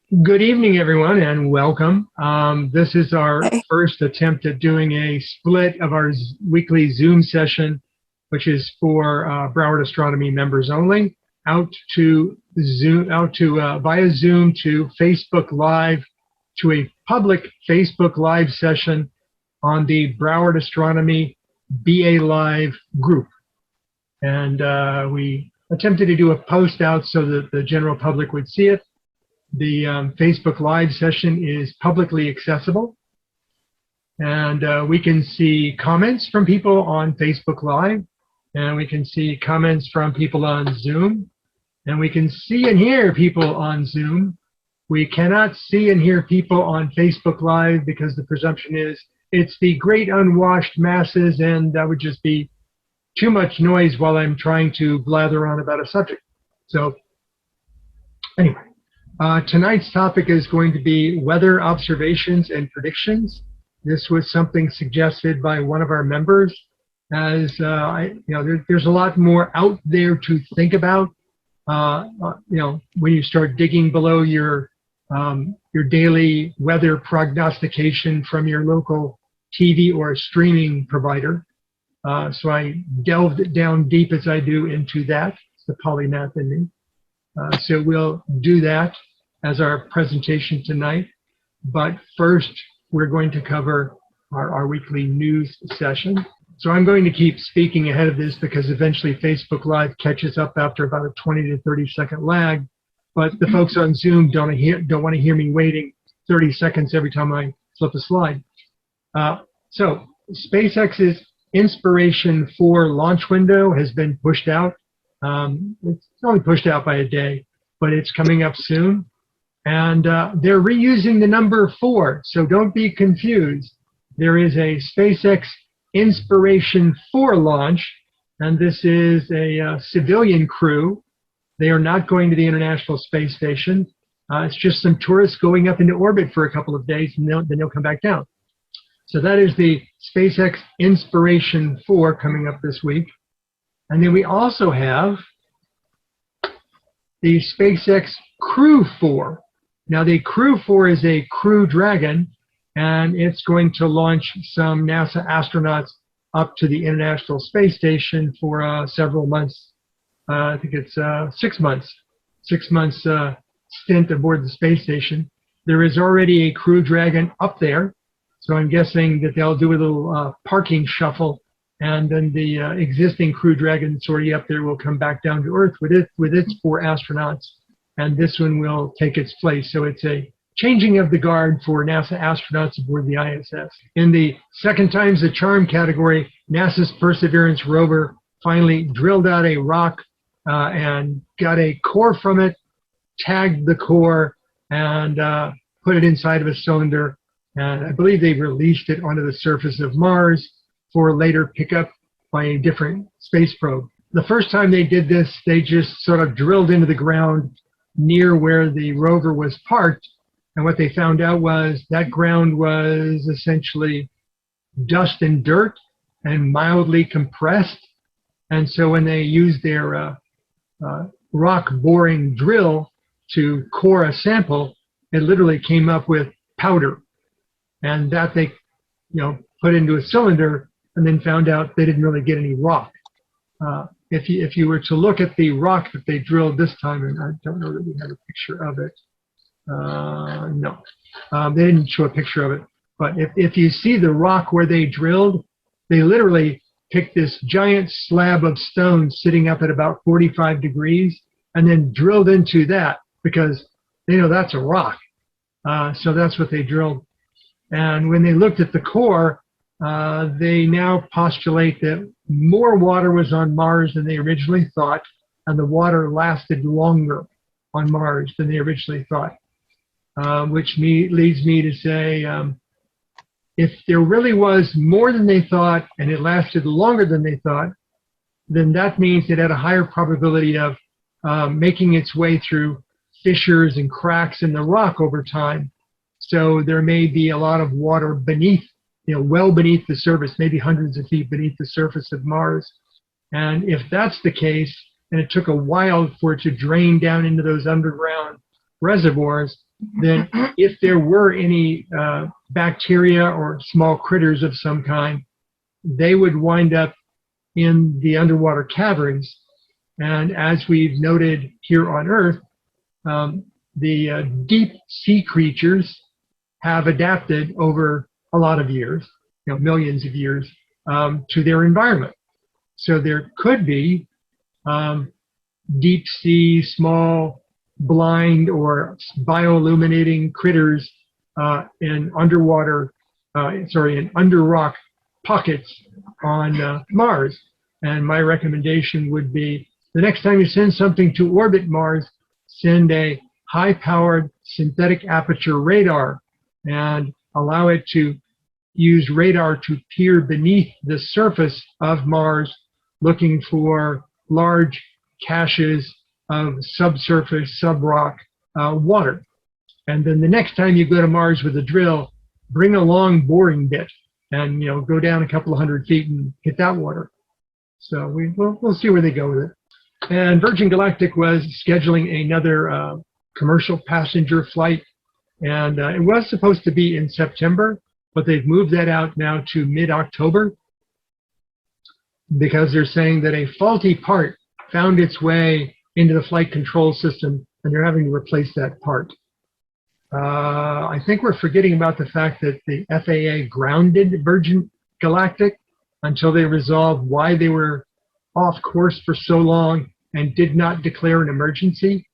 Good evening, everyone, and welcome. This is our Hey. first attempt at doing a split of our weekly Zoom session, which is for Broward Astronomy members only, out to Zoom, via Zoom to Facebook Live, to a public Facebook Live session on the Broward Astronomy BA Live group. And we attempted to do a post out so that the general public would see it. The Facebook Live session is publicly accessible, and we can see comments from people on Facebook Live, and we can see comments from people on Zoom, and we can see and hear people on Zoom. We cannot see and hear people on Facebook Live because the presumption is it's the great unwashed masses, and that would just be too much noise while I'm trying to blather on about a subject. So anyway. Tonight's topic is going to be weather observations and predictions. This was something suggested by one of our members, as there's a lot more out there to think about. When you start digging below your daily weather prognostication from your local TV or streaming provider. So I delved down deep as I do into that. It's the polymath in me. So we'll do that as our presentation tonight. But first, we're going to cover our weekly news session. So I'm going to keep speaking ahead of this because eventually Facebook Live catches up after about a 20 to 30 second lag. But the folks on Zoom don't want to hear me waiting 30 seconds every time I flip a slide. So SpaceX's Inspiration 4 launch window has been pushed out. It's only pushed out by a day, but it's coming up soon. And they're reusing the number 4, so don't be confused. There is a SpaceX Inspiration 4 launch, and this is a civilian crew. They are not going to the International Space Station. It's just some tourists going up into orbit for a couple of days, and then they'll come back down. So that is the SpaceX Inspiration 4 coming up this week. And then we also have the SpaceX Crew 4. Now the Crew 4 is a Crew Dragon, and it's going to launch some NASA astronauts up to the International Space Station for several months. I think it's 6 months. 6 months stint aboard the space station. There is already a Crew Dragon up there, so I'm guessing that they'll do a little parking shuffle, and then the existing Crew Dragon that's already up there will come back down to Earth with its 4 astronauts, and this one will take its place. So it's a changing of the guard for NASA astronauts aboard the ISS. In the second times the charm category, NASA's Perseverance rover finally drilled out a rock and got a core from it, tagged the core, and put it inside of a cylinder. And I believe they released it onto the surface of Mars for later pickup by a different space probe. The first time they did this, they just sort of drilled into the ground near where the rover was parked, and what they found out was that ground was essentially dust and dirt and mildly compressed. And so when they used their rock boring drill to core a sample, it literally came up with powder, and that they put into a cylinder, and then found out they didn't really get any rock. If you were to look at the rock that they drilled this time, and I don't know that we have a picture of it. No, they didn't show a picture of it. But if you see the rock where they drilled, they literally picked this giant slab of stone sitting up at about 45 degrees and then drilled into that because they know that's a rock. So that's what they drilled. And when they looked at the core, they now postulate that more water was on Mars than they originally thought, and the water lasted longer on Mars than they originally thought, which leads me to say, if there really was more than they thought and it lasted longer than they thought, then that means it had a higher probability of making its way through fissures and cracks in the rock over time. So there may be a lot of water beneath, well beneath the surface, maybe hundreds of feet beneath the surface of Mars. And if that's the case, and it took a while for it to drain down into those underground reservoirs, then if there were any bacteria or small critters of some kind, they would wind up in the underwater caverns. And as we've noted here on Earth, the deep sea creatures have adapted over a lot of years, millions of years, to their environment. So there could be deep sea, small, blind, or bioluminating critters in underwater, in under rock pockets on Mars. And my recommendation would be the next time you send something to orbit Mars, send a high-powered synthetic aperture radar and allow it to use radar to peer beneath the surface of Mars, looking for large caches of subsurface, sub-rock water. And then the next time you go to Mars with a drill, bring a long boring bit and go down a couple of 100 feet and hit that water. So we'll see where they go with it. And Virgin Galactic was scheduling another commercial passenger flight, and it was supposed to be in September, but they've moved that out now to mid-October because they're saying that a faulty part found its way into the flight control system, and they're having to replace that part. I think we're forgetting about the fact that the FAA grounded Virgin Galactic until they resolved why they were off course for so long and did not declare an emergency.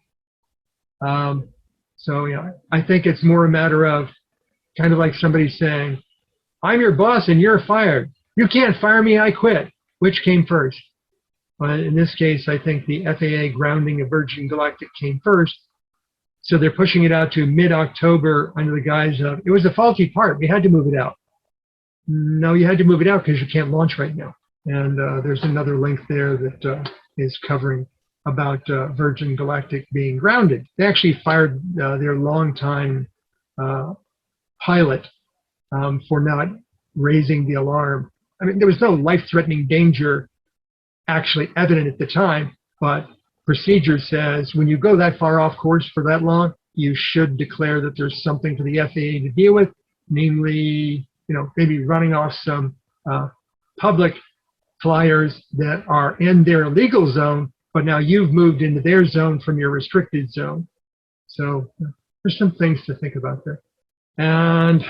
So I think it's more a matter of kind of like somebody saying, I'm your boss and you're fired. You can't fire me, I quit. Which came first? In this case, I think the FAA grounding of Virgin Galactic came first. So they're pushing it out to mid-October under the guise of, it was a faulty part, we had to move it out. No, you had to move it out because you can't launch right now. And there's another link there that is covering about Virgin Galactic being grounded. They actually fired their longtime pilot for not raising the alarm. I mean, there was no life-threatening danger actually evident at the time, but procedure says when you go that far off course for that long, you should declare that there's something for the FAA to deal with, namely, maybe running off some public flyers that are in their legal zone, but now you've moved into their zone from your restricted zone. So there's some things to think about there. And,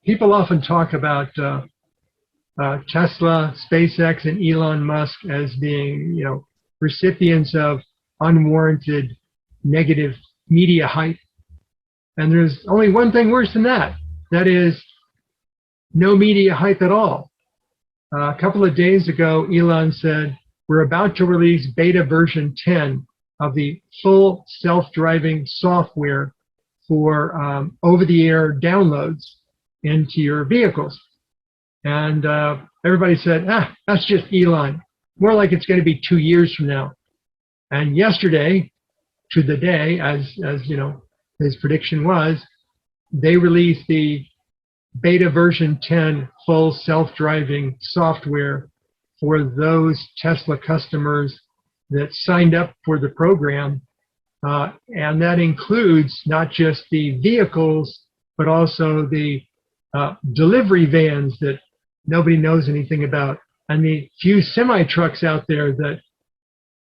people often talk about Tesla, SpaceX, and Elon Musk as being, recipients of unwarranted negative media hype. And there's only one thing worse than that. That is no media hype at all. A couple of days ago, Elon said, we're about to release beta version 10 of the full self-driving software for over-the-air downloads into your vehicles. And everybody said, that's just Elon. More like it's going to be 2 years from now. And yesterday, to the day, as his prediction was, they released the beta version 10 full self-driving software for those Tesla customers that signed up for the program. And that includes not just the vehicles, but also the delivery vans that nobody knows anything about, and the few semi-trucks out there that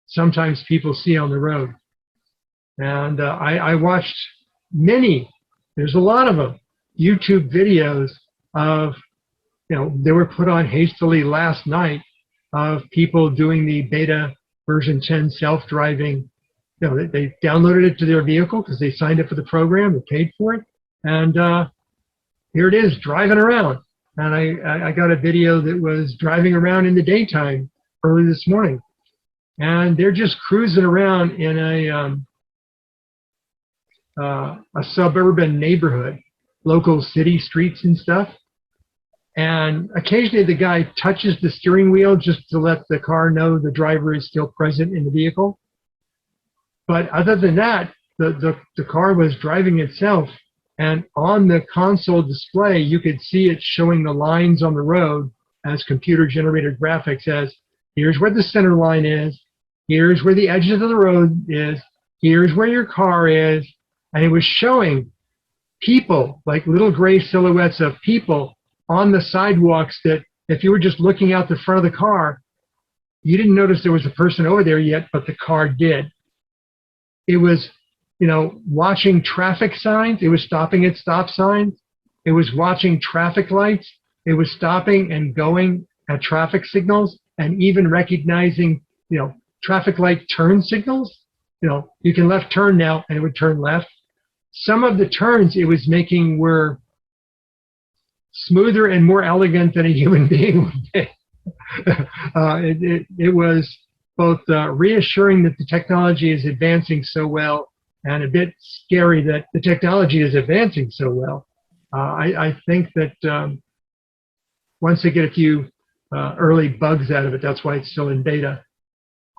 sometimes people see on the road. And I watched many, there's a lot of them, YouTube videos of, they were put on hastily last night of people doing the beta version 10 self-driving. They downloaded it to their vehicle because they signed up for the program, they paid for it, and here it is driving around. And I got a video that was driving around in the daytime early this morning. And they're just cruising around in a suburban neighborhood, local city streets and stuff. And occasionally the guy touches the steering wheel just to let the car know the driver is still present in the vehicle. But other than that, the car was driving itself. And on the console display, you could see it showing the lines on the road as computer-generated graphics as, here's where the center line is, here's where the edges of the road is, here's where your car is, and it was showing people, like little gray silhouettes of people on the sidewalks that if you were just looking out the front of the car, you didn't notice there was a person over there yet, but the car did. It was, watching traffic signs. It was stopping at stop signs. It was watching traffic lights. It was stopping and going at traffic signals and even recognizing, traffic light turn signals. You can left turn now and it would turn left. Some of the turns it was making were smoother and more elegant than a human being would be. It was both reassuring that the technology is advancing so well and a bit scary that the technology is advancing so well. I think that once they get a few early bugs out of it, that's why it's still in beta.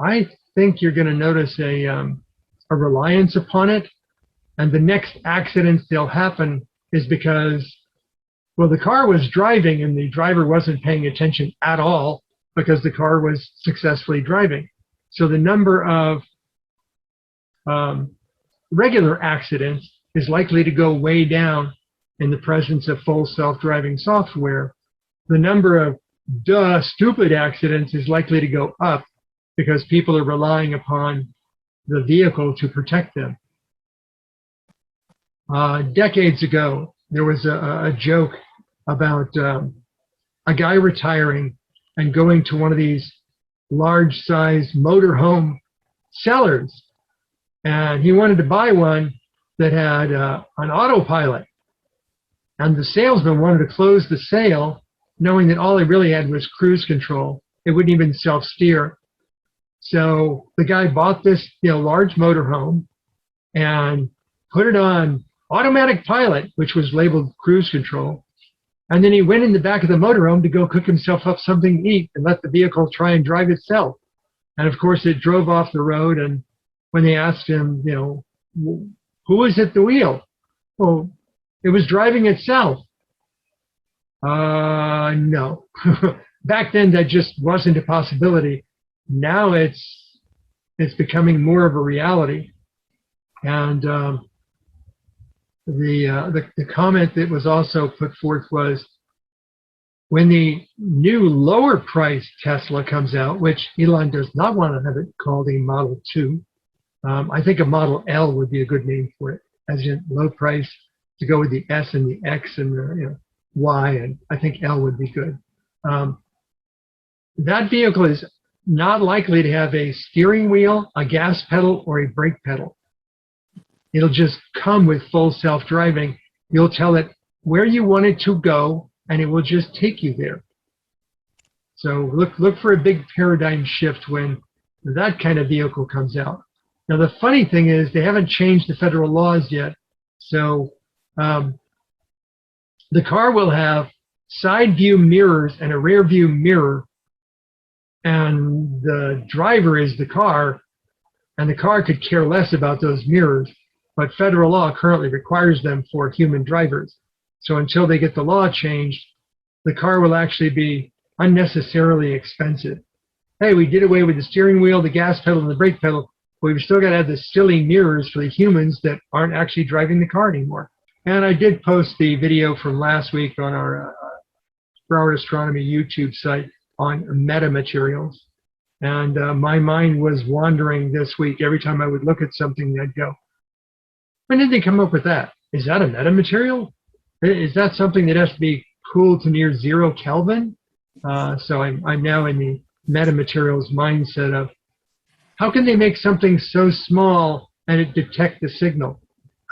I think you're going to notice a reliance upon it, and the next accidents that'll happen is because, well, the car was driving and the driver wasn't paying attention at all because the car was successfully driving. So the number of regular accidents is likely to go way down in the presence of full self-driving software. The number of stupid accidents is likely to go up because people are relying upon the vehicle to protect them. Decades ago, there was a joke about a guy retiring and going to one of these large-sized motorhome sellers, and he wanted to buy one that had an autopilot. And the salesman wanted to close the sale, knowing that all he really had was cruise control. It wouldn't even self-steer. So the guy bought this, large motorhome and put it on automatic pilot, which was labeled cruise control. And then he went in the back of the motorhome to go cook himself up something to eat and let the vehicle try and drive itself. And of course, it drove off the road. And when they asked him, who was at the wheel? Well, it was driving itself. No. Back then, that just wasn't a possibility. Now it's becoming more of a reality. And the comment that was also put forth was, when the new lower price Tesla comes out, which Elon does not want to have it called a Model 2, I think a Model L would be a good name for it, as in low price, to go with the S and the X and the Y, and I think L would be good. That vehicle is not likely to have a steering wheel, a gas pedal, or a brake pedal. It'll just come with full self-driving. You'll tell it where you want it to go, and it will just take you there. So look for a big paradigm shift when that kind of vehicle comes out. Now, the funny thing is they haven't changed the federal laws yet. So the car will have side view mirrors and a rear view mirror, and the driver is the car, and the car could care less about those mirrors. But federal law currently requires them for human drivers. So until they get the law changed, the car will actually be unnecessarily expensive. Hey, we did away with the steering wheel, the gas pedal, and the brake pedal, but we've still got to have the silly mirrors for the humans that aren't actually driving the car anymore. And I did post the video from last week on our Broward Astronomy YouTube site on Metamaterials. And my mind was wandering this week. Every time I would look at something, I'd go, when did they come up with that? Is that a metamaterial? Is that something that has to be cooled to near 0 Kelvin? So I'm now in the metamaterials mindset of, how can they make something so small and it detect the signal?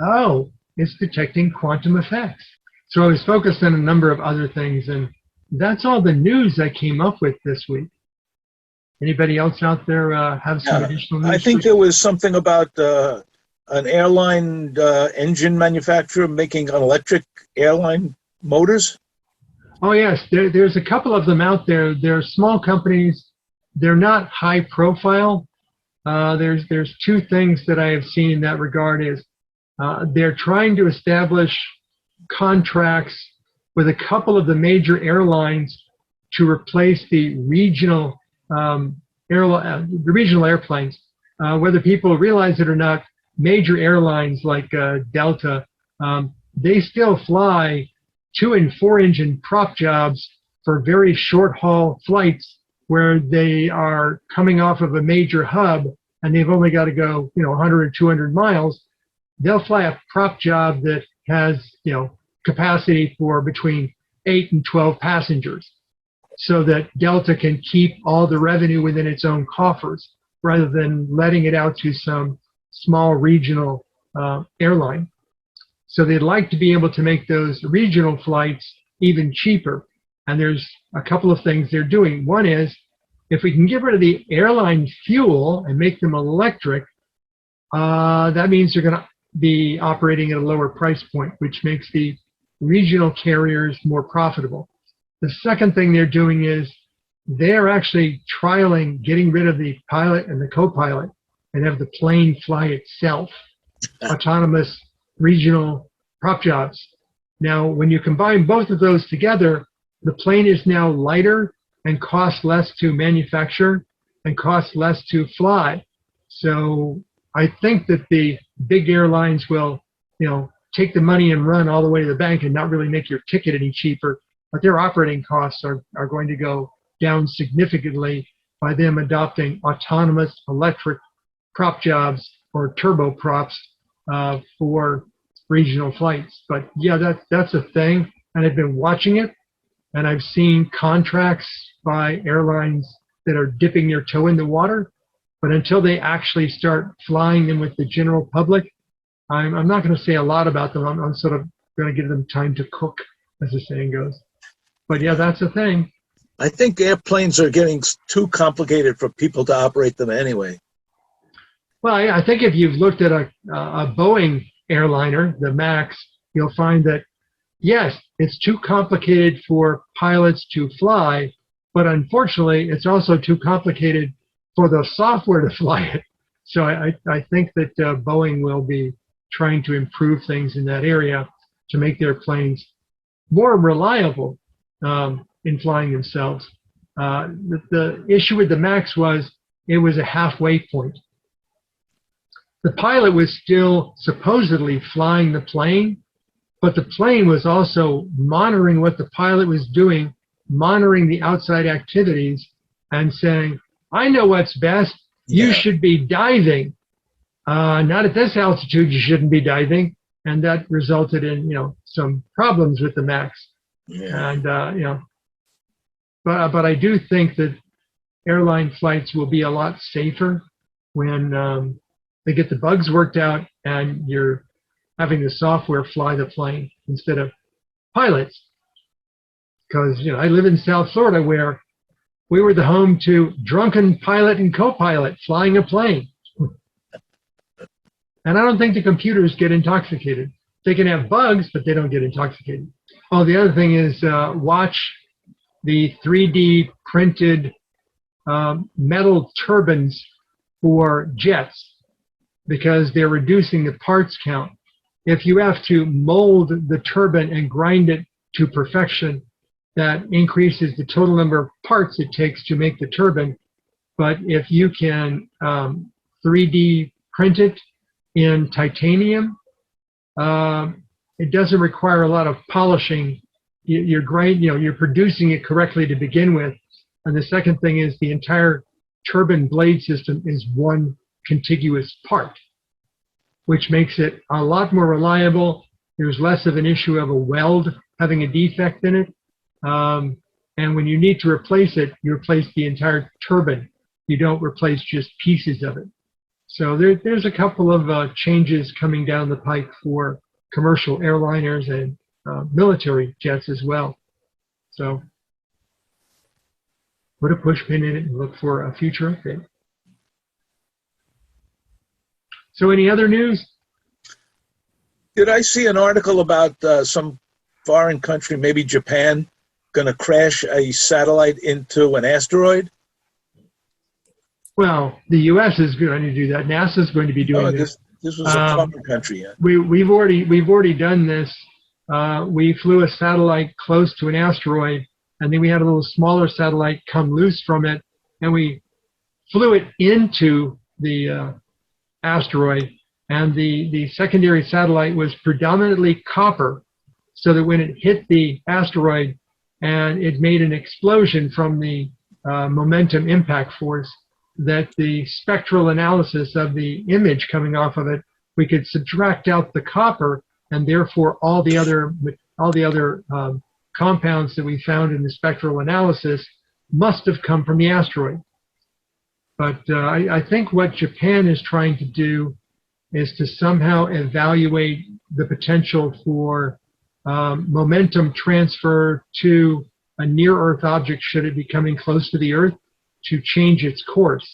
Oh, it's detecting quantum effects. So I was focused on a number of other things, and that's all the news I came up with this week. Anybody else out there have some additional news? I think there was something about an airline engine manufacturer making electric airline motors. Oh, yes. There's a couple of them out there. They're small companies. They're not high profile. There's two things that I have seen in that regard is they're trying to establish contracts with a couple of the major airlines to replace the regional airplanes. Whether people realize it or not, major airlines like Delta, they still fly 2 and 4 engine prop jobs for very short haul flights where they are coming off of a major hub and they've only got to go, 100 or 200 miles. They'll fly a prop job that has, capacity for between 8 and 12 passengers so that Delta can keep all the revenue within its own coffers rather than letting it out to some small regional airline. So they'd like to be able to make those regional flights even cheaper. And there's a couple of things they're doing. One is, if we can get rid of the airline fuel and make them electric, that means they're going to be operating at a lower price point, which makes the regional carriers more profitable. The second thing they're doing is they're actually trialing getting rid of the pilot and the co-pilot and have the plane fly itself, autonomous regional prop jobs. Now, when you combine both of those together, the plane is now lighter and costs less to manufacture and costs less to fly. So I think that the big airlines will, take the money and run all the way to the bank and not really make your ticket any cheaper, but their operating costs are going to go down significantly by them adopting autonomous electric prop jobs or turboprops for regional flights. But yeah, that's a thing, and I've been watching it, and I've seen contracts by airlines that are dipping their toe in the water, but until they actually start flying them with the general public, I'm not going to say a lot about them. I'm sort of going to give them time to cook, as the saying goes. But yeah, that's a thing. I think airplanes are getting too complicated for people to operate them anyway. Well, I think if you've looked at a Boeing airliner, the MAX, you'll find that, yes, it's too complicated for pilots to fly, but unfortunately, it's also too complicated for the software to fly it. So I think that Boeing will be trying to improve things in that area to make their planes more reliable in flying themselves. The issue with the MAX was it was a halfway point. The pilot was still supposedly flying the plane, but the plane was also monitoring what the pilot was doing, monitoring the outside activities, and saying, I know what's best. You should be diving. Not at this altitude, you shouldn't be diving. And that resulted in, some problems with the MAX. Yeah. And, but I do think that airline flights will be a lot safer when they get the bugs worked out and you're having the software fly the plane instead of pilots. Because, I live in South Florida where we were the home to drunken pilot and co-pilot flying a plane. And I don't think the computers get intoxicated. They can have bugs, but they don't get intoxicated. Oh, the other thing is watch the 3D printed metal turbines for jets because they're reducing the parts count. If you have to mold the turbine and grind it to perfection, that increases the total number of parts it takes to make the turbine. But if you can 3D print it in titanium, it doesn't require a lot of polishing. You're producing it correctly to begin with. And the second thing is the entire turbine blade system is one contiguous part, which makes it a lot more reliable. There's less of an issue of a weld having a defect in it. And when you need to replace it, you replace the entire turbine. You don't replace just pieces of it. So there's a couple of changes coming down the pike for commercial airliners and military jets as well. So put a push pin in it and look for a future update. So any other news? Did I see an article about some foreign country, maybe Japan, going to crash a satellite into an asteroid? Well, the U.S. is going to do that. NASA is going to be doing this. This was a foreign country. Yeah. We've already done this. We flew a satellite close to an asteroid, and then we had a little smaller satellite come loose from it, and we flew it into the asteroid, And the secondary satellite was predominantly copper, so that when it hit the asteroid and it made an explosion from the momentum impact force, that the spectral analysis of the image coming off of it, we could subtract out the copper, and therefore all the other compounds that we found in the spectral analysis must have come from the asteroid. But I think what Japan is trying to do is to somehow evaluate the potential for momentum transfer to a near-Earth object, should it be coming close to the Earth, to change its course.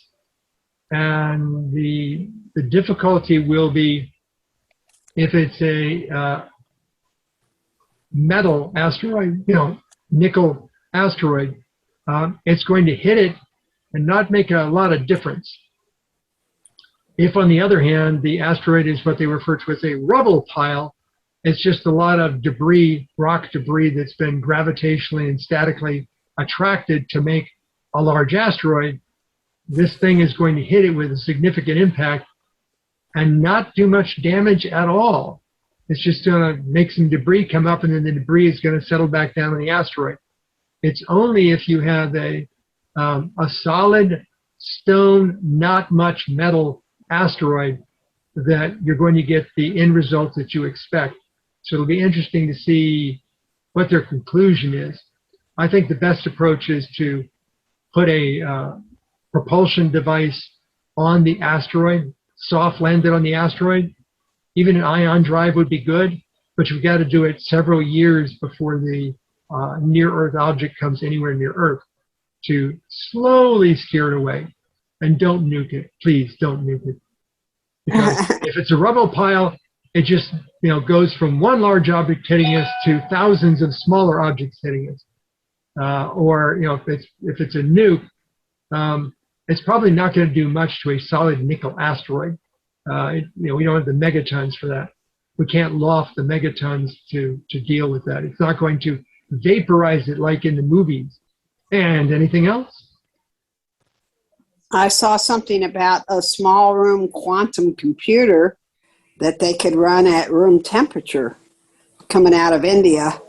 And the difficulty will be if it's a metal asteroid, nickel asteroid, it's going to hit it and not make a lot of difference. If, on the other hand, the asteroid is what they refer to as a rubble pile, it's just a lot of debris, rock debris that's been gravitationally and statically attracted to make a large asteroid. This thing is going to hit it with a significant impact and not do much damage at all. It's just going to make some debris come up, and then the debris is going to settle back down on the asteroid. It's only if you have a solid stone, not much metal asteroid that you're going to get the end result that you expect. So it'll be interesting to see what their conclusion is. I think the best approach is to put a propulsion device on the asteroid, soft land it on the asteroid. Even an ion drive would be good, but you've got to do it several years before the near-Earth object comes anywhere near Earth, to slowly steer it away. And don't nuke it. Please don't nuke it. Because if it's a rubble pile, it just goes from one large object hitting us to thousands of smaller objects hitting us. Or if it's a nuke, it's probably not going to do much to a solid nickel asteroid. We don't have the megatons for that. We can't loft the megatons to deal with that. It's not going to vaporize it like in the movies. And anything else? I saw something about a small room quantum computer that they could run at room temperature coming out of India.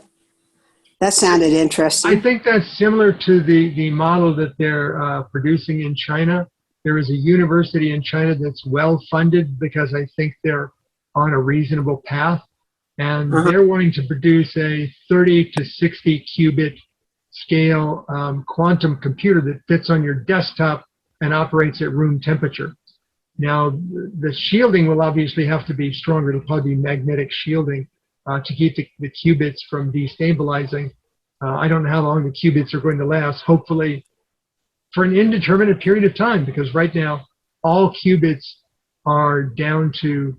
That sounded interesting. I think that's similar to the model that they're producing in China. There is a university in China that's well funded because I think they're on a reasonable path. And they're wanting to produce a 30 to 60 qubit scale quantum computer that fits on your desktop and operates at room temperature. Now, the shielding will obviously have to be stronger. It'll probably be magnetic shielding to keep the qubits from destabilizing. I don't know how long the qubits are going to last. Hopefully for an indeterminate period of time, because right now all qubits are down to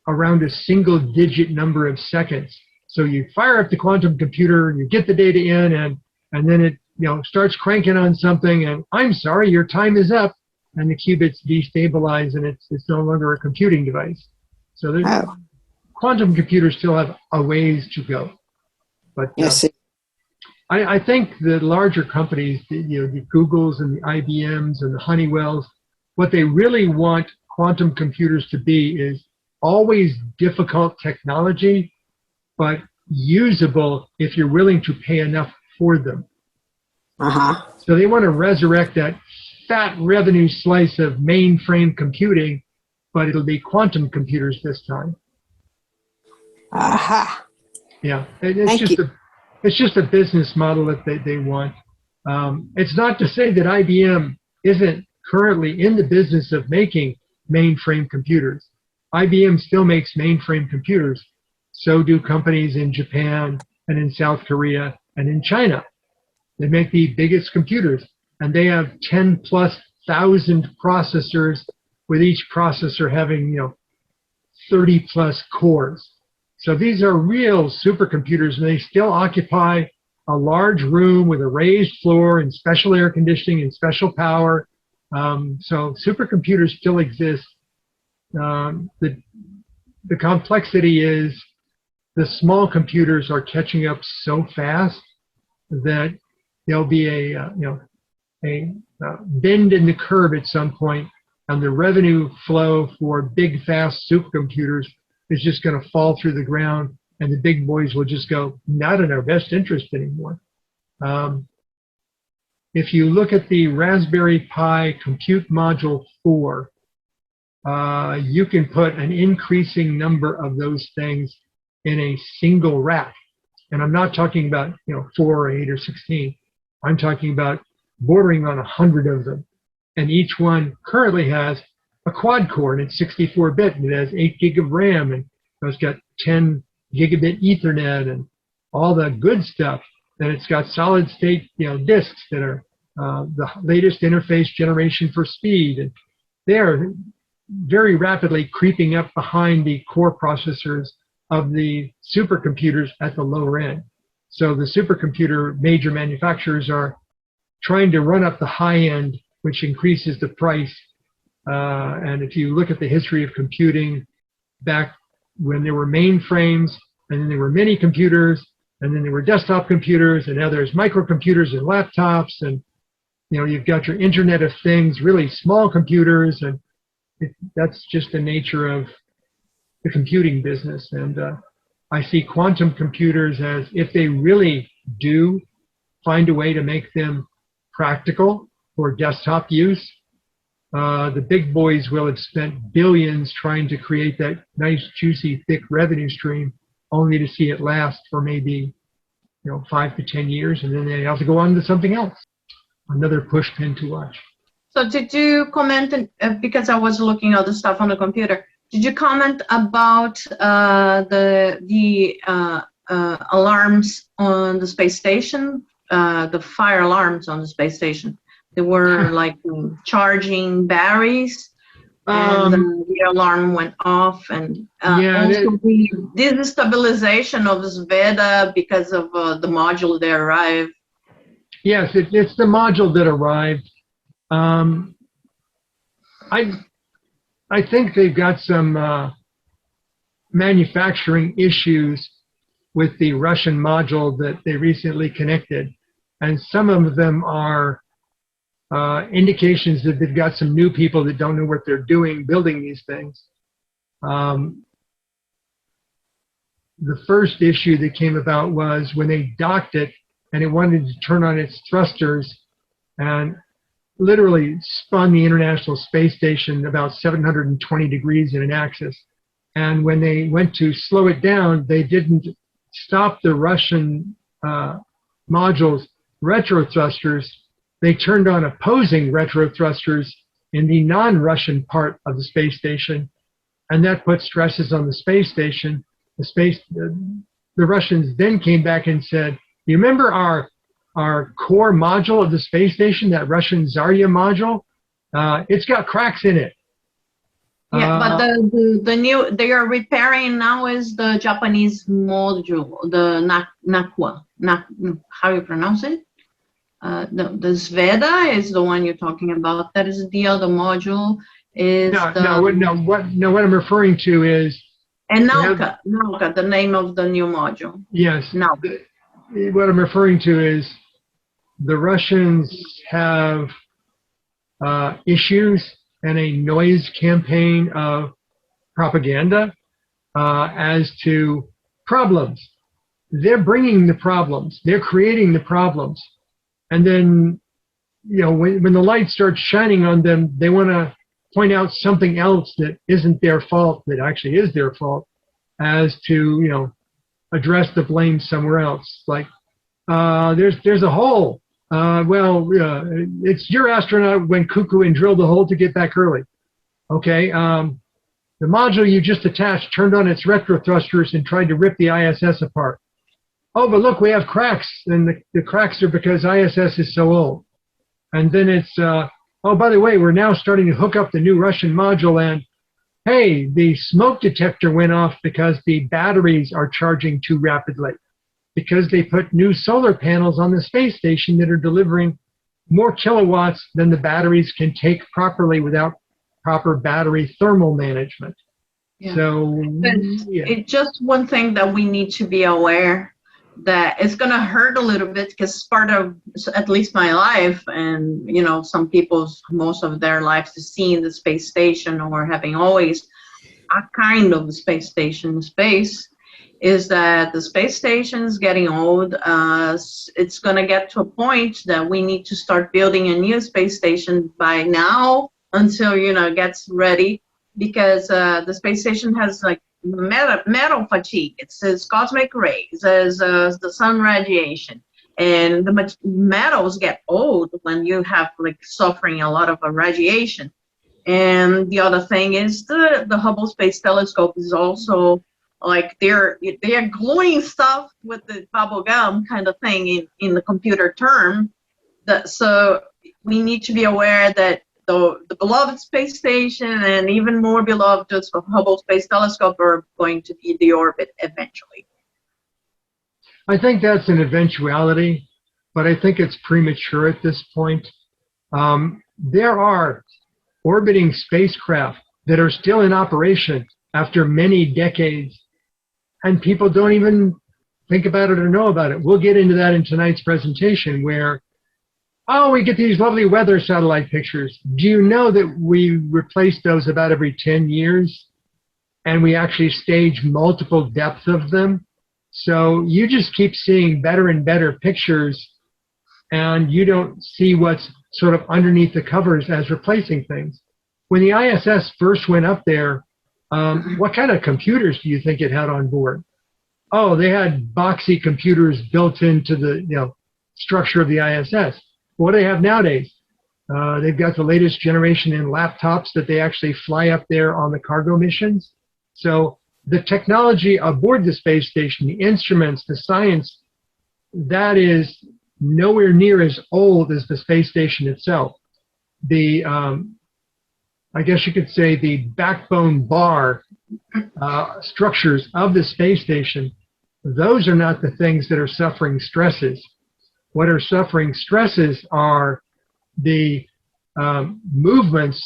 around a single-digit number of seconds. So you fire up the quantum computer, you get the data in, and then it starts cranking on something, and I'm sorry, your time is up, and the qubits destabilize, and it's no longer a computing device. So quantum computers still have a ways to go. But yes. I think the larger companies, the Googles and the IBMs and the Honeywells, what they really want quantum computers to be is always difficult technology, but usable if you're willing to pay enough for them. So they want to resurrect that fat revenue slice of mainframe computing, but it'll be quantum computers this time. Yeah, it's just a business model that they want. It's not to say that IBM isn't currently in the business of making mainframe computers. IBM still makes mainframe computers. So do companies in Japan and in South Korea and in China. They make the biggest computers, and they have 10,000+ processors, with each processor having 30+ cores. So these are real supercomputers, and they still occupy a large room with a raised floor and special air conditioning and special power. So supercomputers still exist. The complexity is the small computers are catching up so fast that there'll be a bend in the curve at some point and the revenue flow for big, fast supercomputers is just going to fall through the ground, and the big boys will just go, not in our best interest anymore. If you look at the Raspberry Pi Compute Module 4, you can put an increasing number of those things in a single rack. And I'm not talking about 4 or 8 or 16. I'm talking about bordering on 100 of them. And each one currently has a quad core, and it's 64-bit, and it has 8 gig of RAM, and it's got 10 gigabit Ethernet and all the good stuff. And it's got solid state disks that are the latest interface generation for speed. And they're very rapidly creeping up behind the core processors of the supercomputers at the lower end. So the supercomputer major manufacturers are trying to run up the high end, which increases the price. And if you look at the history of computing back when there were mainframes, and then there were mini computers, and then there were desktop computers, and now there's microcomputers and laptops, and you've got your Internet of Things, really small computers, and that's just the nature of the computing business. And I see quantum computers as, if they really do find a way to make them practical for desktop use, the big boys will have spent billions trying to create that nice, juicy, thick revenue stream, only to see it last for maybe 5 to 10 years, and then they have to go on to something else. Another push pin to watch. So did you comment, because I was looking at the stuff on the computer, did you comment about the alarms on the space station, the fire alarms on the space station? They were like charging batteries, and the alarm went off, and also the destabilization of Sveta because of the module that arrived. Yes, it's the module that arrived. I think they've got some manufacturing issues with the Russian module that they recently connected, and some of them are indications that they've got some new people that don't know what they're doing building these things. The first issue that came about was when they docked it and it wanted to turn on its thrusters, and literally spun the International Space Station about 720 degrees in an axis. And when they went to slow it down, they didn't stop the Russian module's retro thrusters. They turned on opposing retro thrusters in the non-Russian part of the space station, and that put stresses on the space station. The Russians then came back and said, you remember our core module of the space station, that Russian Zarya module? It's got cracks in it. Yeah, but the new they are repairing now is the Japanese module, the Nakwa. How you pronounce it? The Sveta is the one you're talking about. That is the other module. What I'm referring to is. And Nauka, the name of the new module. Yes. Nauka. What I'm referring to is the Russians have issues and a noise campaign of propaganda as to problems. They're bringing the problems. They're creating the problems. And then, when the light starts shining on them, they want to point out something else that isn't their fault, that actually is their fault, as to, address the blame somewhere else. Like, there's a hole. It's your astronaut went cuckoo and drilled the hole to get back early. Okay, the module you just attached turned on its retro thrusters and tried to rip the ISS apart. Oh, but look, we have cracks, and the cracks are because ISS is so old. And then it's, oh, by the way, we're now starting to hook up the new Russian module, and hey, the smoke detector went off because the batteries are charging too rapidly, because they put new solar panels on the space station that are delivering more kilowatts than the batteries can take properly without proper battery thermal management. Yeah. So it's just one thing that we need to be aware that it's going to hurt a little bit because it's part of at least my life, and you know, some people's most of their lives is seeing the space station or having always a kind of space station in space, is that the space station is getting old. It's going to get to a point that we need to start building a new space station by now until, you know, it gets ready, because the space station has like metal fatigue. It says cosmic rays, it says the sun radiation, and the metals get old when you have like suffering a lot of radiation. And the other thing is the Hubble Space Telescope is also like they're gluing stuff with the bubble gum kind of thing in the computer term. So we need to be aware that the beloved space station and even more beloved just for Hubble Space Telescope are going to be the orbit eventually. I think that's an eventuality, but I think it's premature at this point. There are orbiting spacecraft that are still in operation after many decades, and people don't even think about it or know about it. We'll get into that in tonight's presentation where, oh, we get these lovely weather satellite pictures. Do you know that we replace those about every 10 years? And we actually stage multiple depths of them. So you just keep seeing better and better pictures, and you don't see what's sort of underneath the covers as replacing things. When the ISS first went up there, what kind of computers do you think it had on board? Oh, they had boxy computers built into the structure of the ISS. What do they have nowadays? They've got the latest generation in laptops that they actually fly up there on the cargo missions. So the technology aboard the space station, the instruments, the science, that is nowhere near as old as the space station itself. The, I guess you could say the backbone bar structures of the space station, those are not the things that are suffering stresses. What are suffering stresses are the movements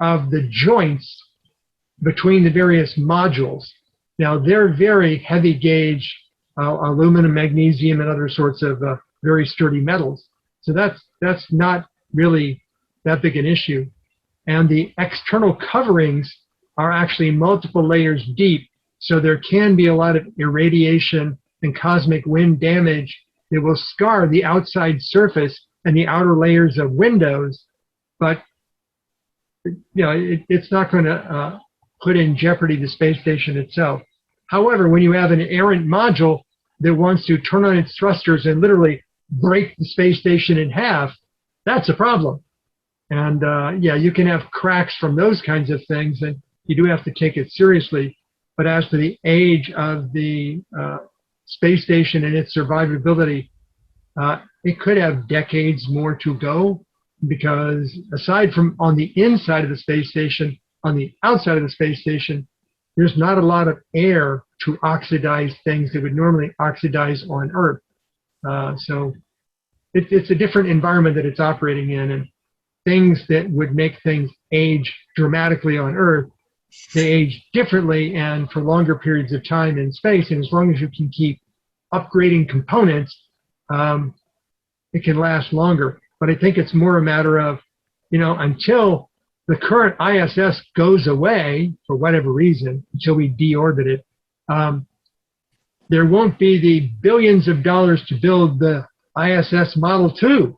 of the joints between the various modules. Now, they're very heavy gauge aluminum, magnesium, and other sorts of very sturdy metals. So that's not really that big an issue. And the external coverings are actually multiple layers deep, so there can be a lot of irradiation and cosmic wind damage. It will scar the outside surface and the outer layers of windows, but it's not going to put in jeopardy the space station itself. However, when you have an errant module that wants to turn on its thrusters and literally break the space station in half, that's a problem. And you can have cracks from those kinds of things, and you do have to take it seriously. But as to the age of the space station and its survivability, it could have decades more to go, because aside from on the inside of the space station, on the outside of the space station, there's not a lot of air to oxidize things that would normally oxidize on Earth. So it's a different environment that it's operating in, and things that would make things age dramatically on Earth, they age differently and for longer periods of time in space. And as long as you can keep upgrading components, it can last longer. But I think it's more a matter of, until the current ISS goes away for whatever reason, until we deorbit it, there won't be the billions of dollars to build the ISS Model 2.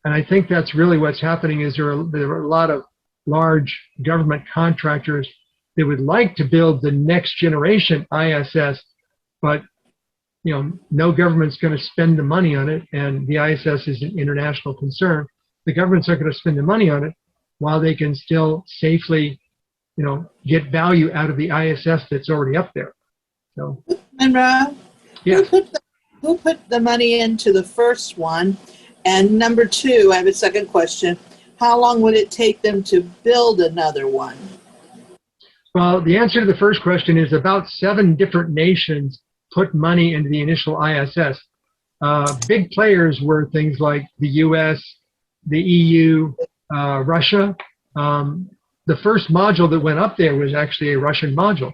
And I think that's really what's happening. Is there are a lot of large government contractors that would like to build the next generation ISS, but no government's going to spend the money on it, and the ISS is an international concern. The governments aren't going to spend the money on it while they can still safely, get value out of the ISS that's already up there. So, And Rob, yeah. who put the money into the first one? And number two, I have a second question. How long would it take them to build another one? Well, the answer to the first question is about 7 different nations put money into the initial ISS. Big players were things like the US, the EU, Russia. The first module that went up there was actually a Russian module.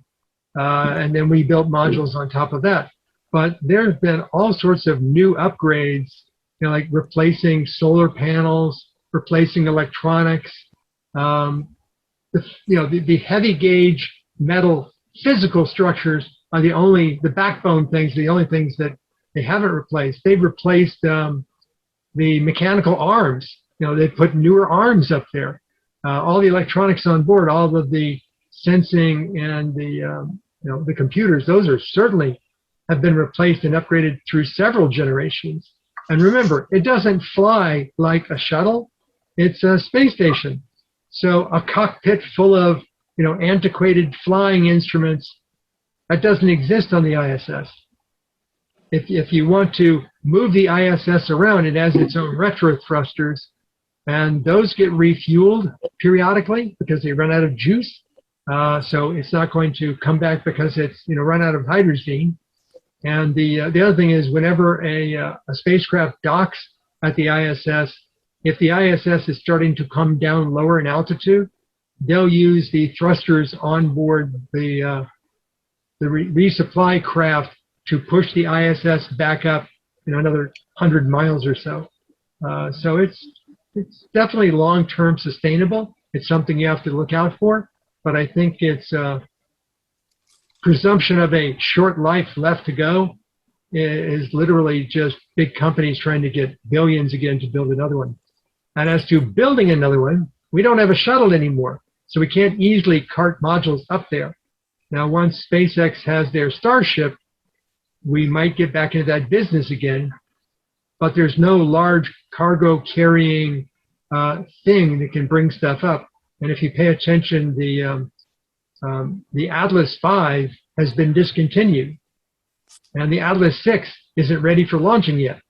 And then we built modules on top of that. but there's been all sorts of new upgrades, like replacing solar panels, replacing electronics. The heavy gauge metal physical structures are the backbone things, the only things that they haven't replaced. They've replaced the mechanical arms. They put newer arms up there. All the electronics on board, all of the sensing and the computers, those are certainly have been replaced and upgraded through several generations. And remember, it doesn't fly like a shuttle. It's a space station. So a cockpit full of, antiquated flying instruments, that doesn't exist on the ISS. If you want to move the ISS around, it has its own retro thrusters, and those get refueled periodically because they run out of juice. So it's not going to come back because it's run out of hydrazine. And the other thing is, whenever a spacecraft docks at the ISS, if the ISS is starting to come down lower in altitude, they'll use the thrusters on board the resupply craft to push the ISS back up, another 100 miles or so. So it's definitely long-term sustainable. It's something you have to look out for, but I think it's presumption of a short life left to go is literally just big companies trying to get billions again to build another one. And as to building another one, we don't have a shuttle anymore, so we can't easily cart modules up there. Now, once SpaceX has their Starship, we might get back into that business again, but there's no large cargo carrying thing that can bring stuff up. And if you pay attention, the Atlas V has been discontinued, and the Atlas VI isn't ready for launching yet,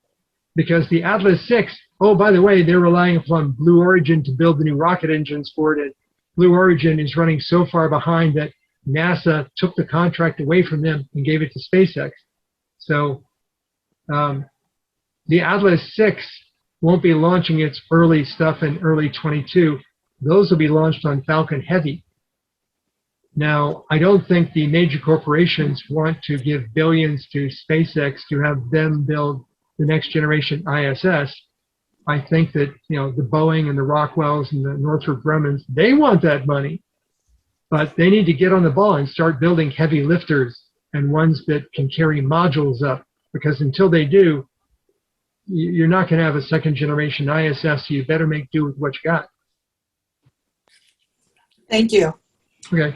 because the Atlas VI, oh, by the way, they're relying upon Blue Origin to build the new rocket engines for it. And Blue Origin is running so far behind that NASA took the contract away from them and gave it to SpaceX. So the Atlas VI won't be launching its early stuff in early 22. Those will be launched on Falcon Heavy. Now, I don't think the major corporations want to give billions to SpaceX to have them build the next generation ISS. I think that, the Boeing and the Rockwells and the Northrop Grummans, they want that money, but they need to get on the ball and start building heavy lifters and ones that can carry modules up, because until they do, you're not going to have a second generation ISS, so you better make do with what you got. Thank you. Okay.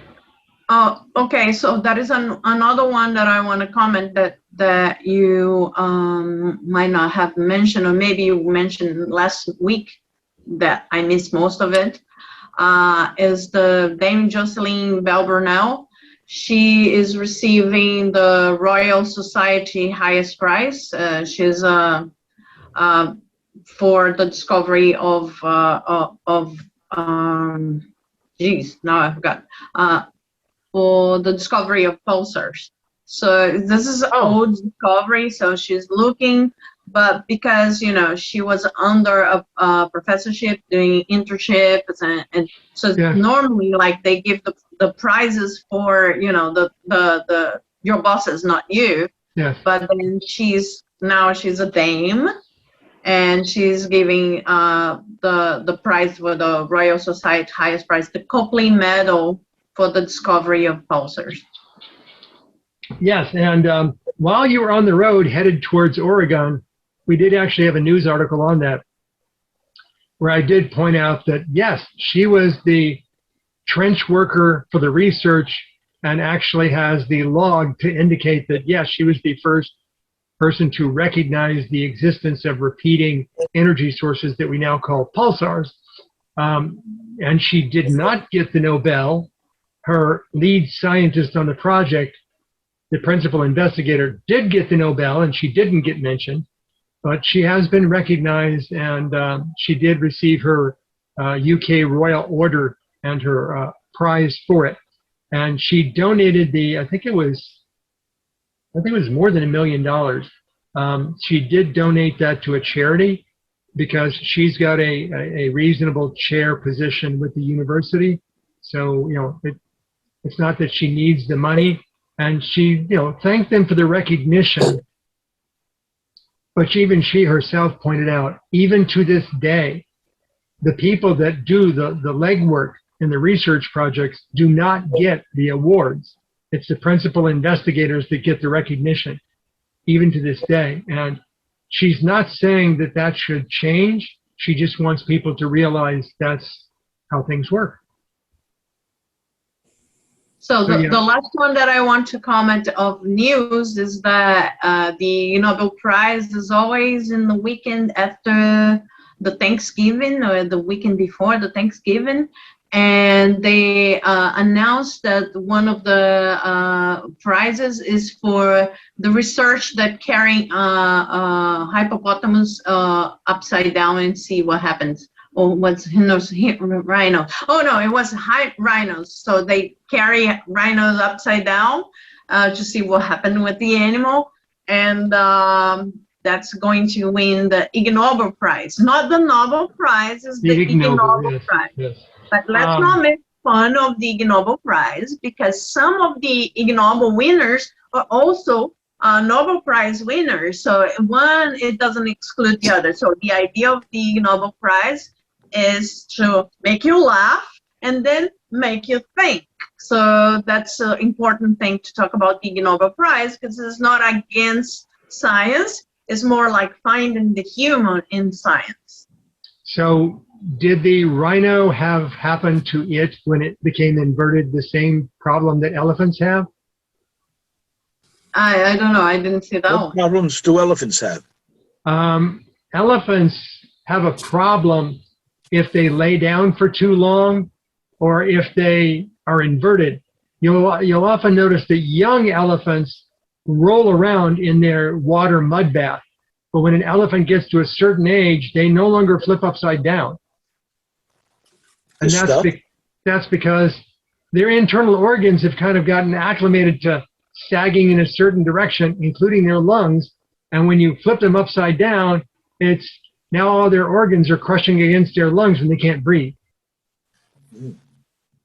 Okay, so that is another one that I want to comment that you might not have mentioned, or maybe you mentioned last week that I missed most of it, is the Dame Jocelyn Bell Berrigan. She is receiving the Royal Society highest prize. She's for the discovery of geez, now I forgot. For the discovery of pulsars. So this is an old discovery, so she's looking, but because, she was under a professorship doing internships, and so normally, like, they give the prizes for, your bosses, not you. Yes. But then she's a dame, and she's giving the prize for the Royal Society highest prize, the Copley Medal, for the discovery of pulsars. Yes, and while you were on the road headed towards Oregon, we did actually have a news article on that, where I did point out that, yes, she was the trench worker for the research and actually has the log to indicate that, yes, she was the first person to recognize the existence of repeating energy sources that we now call pulsars. And she did not get the Nobel. Her lead scientist on the project, the principal investigator, did get the Nobel, and she didn't get mentioned, but she has been recognized, and she did receive her UK Royal Order and her prize for it. And she donated I think it was more than $1 million. She did donate that to a charity because she's got a reasonable chair position with the university. So, it's not that she needs the money. And she, thanked them for the recognition. But even she herself pointed out, even to this day, the people that do the legwork in the research projects do not get the awards. It's the principal investigators that get the recognition, even to this day. And she's not saying that that should change. She just wants people to realize that's how things work. So So, yeah. the last one that I want to comment of news is that the Nobel Prize is always in the weekend after the Thanksgiving or the weekend before the Thanksgiving. And they announced that one of the prizes is for the research that carrying hippopotamus upside down and see what happens. Or what's rhino? Oh no, it was rhinos. So they carry rhinos upside down to see what happened with the animal, and that's going to win the Ig Nobel Prize. Not the Nobel Prize, is the Ig Nobel yes, Prize. yes. But let's not make fun of the Ig Nobel Prize, because some of the Ig Nobel winners are also Nobel Prize winners. So one, it doesn't exclude the other. So the idea of the Ig Nobel Prize is to make you laugh and then make you think. So that's an important thing to talk about the Ig Nobel Prize, because it's not against science. It's more like finding the human in science. So did the rhino have happened to it when it became inverted, the same problem that elephants have? I don't know. I didn't see that What one. problems do elephants have? Elephants have a problem if they lay down for too long or if they are inverted. You'll often notice that young elephants roll around in their water mud bath. But when an elephant gets to a certain age, they no longer flip upside down. And that's because their internal organs have kind of gotten acclimated to sagging in a certain direction, including their lungs. And when you flip them upside down, it's now all their organs are crushing against their lungs and they can't breathe.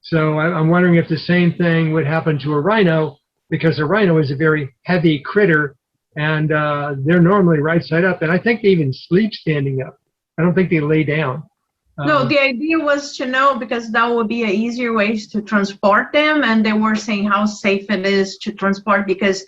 So I'm wondering if the same thing would happen to a rhino, because a rhino is a very heavy critter, and they're normally right side up. And I think they even sleep standing up. I don't think they lay down. No, the idea was to know, because that would be an easier way to transport them. And they were saying how safe it is to transport, because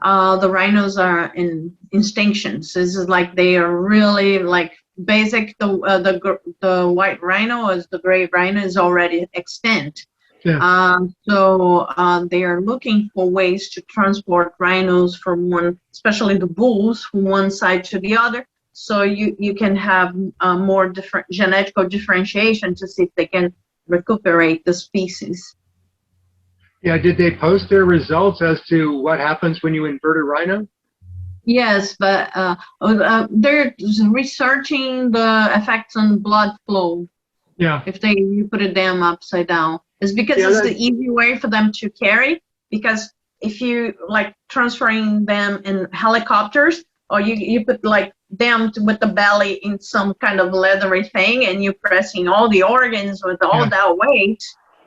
the rhinos are in extinctions. This is like they are really like basic. The white rhino, as the gray rhino, is already extinct. Yeah. So they are looking for ways to transport rhinos from one, especially the bulls, from one side to the other. So you can have more different genetical differentiation to see if they can recuperate the species. Yeah, did they post their results as to what happens when you invert a rhino? Yes, but they're researching the effects on blood flow. Yeah. If you put them upside down, it's because it's the easy way for them to carry. Because if you like transferring them in helicopters, or you put like them with the belly in some kind of leathery thing, and you're pressing all the organs with all that weight.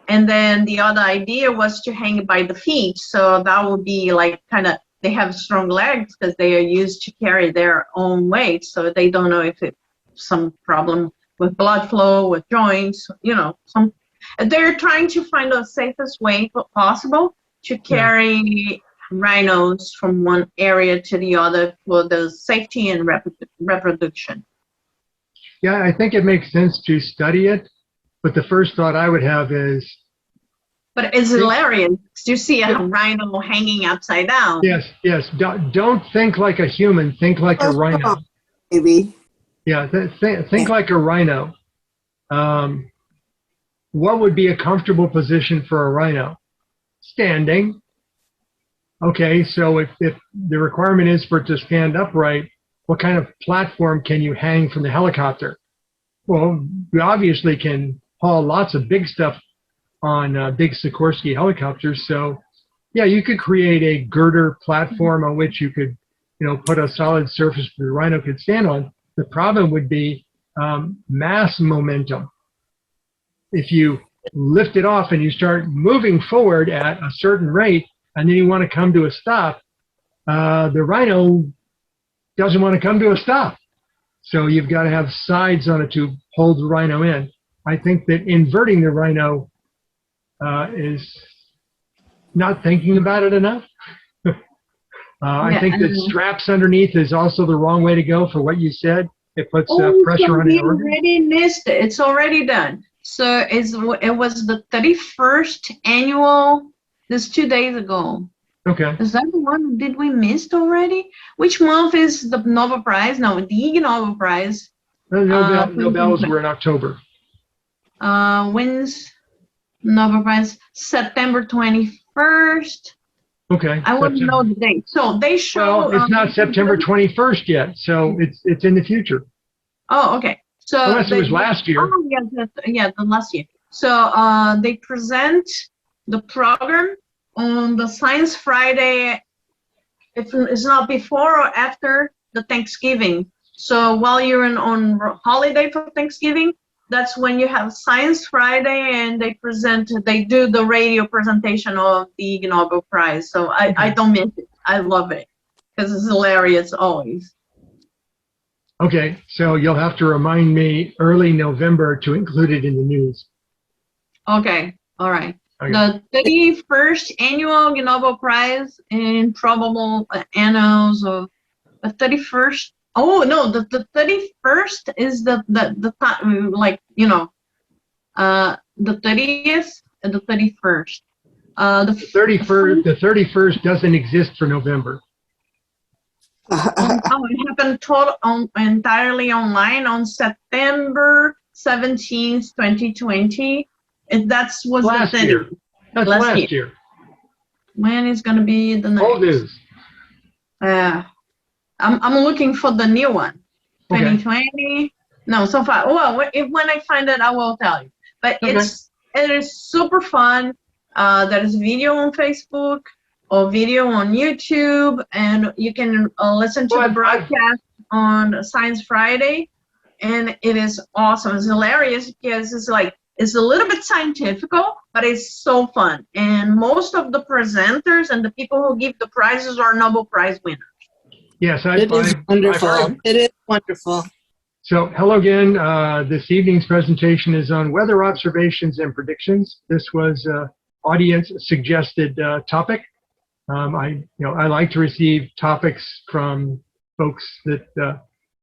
And then the other idea was to hang it by the feet. So that would be like kind of, they have strong legs because they are used to carry their own weight. So they don't know if it's some problem with blood flow, with joints, they're trying to find the safest way possible to carry rhinos from one area to the other for the safety and reproduction. Yeah, I think it makes sense to study it, but the first thought I would have is... But it's hilarious to see a rhino hanging upside down. Yes. Don't think like a human, think like a rhino. Maybe. Yeah, think like a rhino. What would be a comfortable position for a rhino? Standing. Okay, so if the requirement is for it to stand upright, what kind of platform can you hang from the helicopter? Well, we obviously can haul lots of big stuff on big Sikorsky helicopters. So, yeah, you could create a girder platform on which you could, put a solid surface the rhino could stand on. The problem would be mass momentum. If you lift it off and you start moving forward at a certain rate, and then you want to come to a stop, the Rhino doesn't want to come to a stop. So you've got to have sides on it to hold the Rhino in. I think that inverting the Rhino is not thinking about it enough. I think that straps underneath is also the wrong way to go for what you said. It puts pressure so on we the organ. already missed it. It's already done. So it was the 31st annual, this 2 days ago. Okay. Is that the one did we missed already? Which month is the Nobel Prize? No, the Ig Nobel Prize. Nobels were in October. When's Nobel Prize? September 21st. Okay. I wouldn't know the date. So they show. Well, it's not September 21st yet, so it's in the future. Oh, okay. So Unless it was last year. Oh, yeah, the last year. So they present the program on the Science Friday. It's not before or after the Thanksgiving. So while you're on holiday for Thanksgiving, that's when you have Science Friday, and they do the radio presentation of the Ig Nobel Prize. So I don't miss it. I love it because it's hilarious always. Okay, so you'll have to remind me early November to include it in the news. Okay, all right. Okay. The 31st annual Nobel Prize in probable annals of the 31st. Oh no, the 31st is the time, like, you know, the 30th and the 31st. The 31st doesn't exist for November. Oh, it happened entirely online on September 17th, 2020. And that's was Last the 30th. year. That's last year. When is going to be the next? Old news. I'm looking for the new one. Okay. 2020. No, so far. Well, when I find it, I will tell you. But Okay. it is super fun. There is video on Facebook or video on YouTube, and you can listen to the broadcast on Science Friday, and it is awesome. It's hilarious because it's a little bit scientific, but it's so fun. And most of the presenters and the people who give the prizes are Nobel Prize winners. Yes, It is wonderful. It is wonderful. So hello again. This evening's presentation is on weather observations and predictions. This was audience suggested topic. I like to receive topics from folks that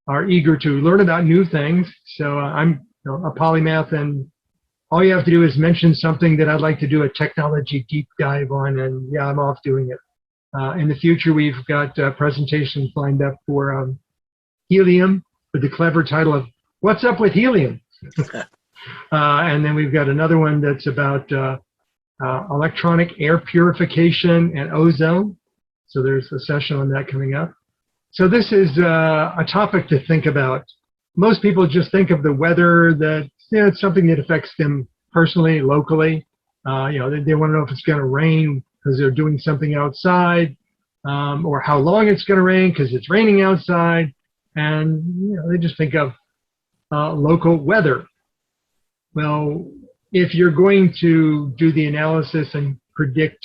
are eager to learn about new things. So I'm a polymath, and all you have to do is mention something that I'd like to do a technology deep dive on, and yeah, I'm off doing it. In the future, we've got presentations lined up for helium with the clever title of "What's Up with Helium?" And then we've got another one that's about electronic air purification and ozone. So there's a session on that coming up. So this is a topic to think about. Most people just think of the weather that it's something that affects them personally, locally. They want to know if it's going to rain because they're doing something outside, or how long it's going to rain because it's raining outside, and they just think of local weather. Well, if you're going to do the analysis and predict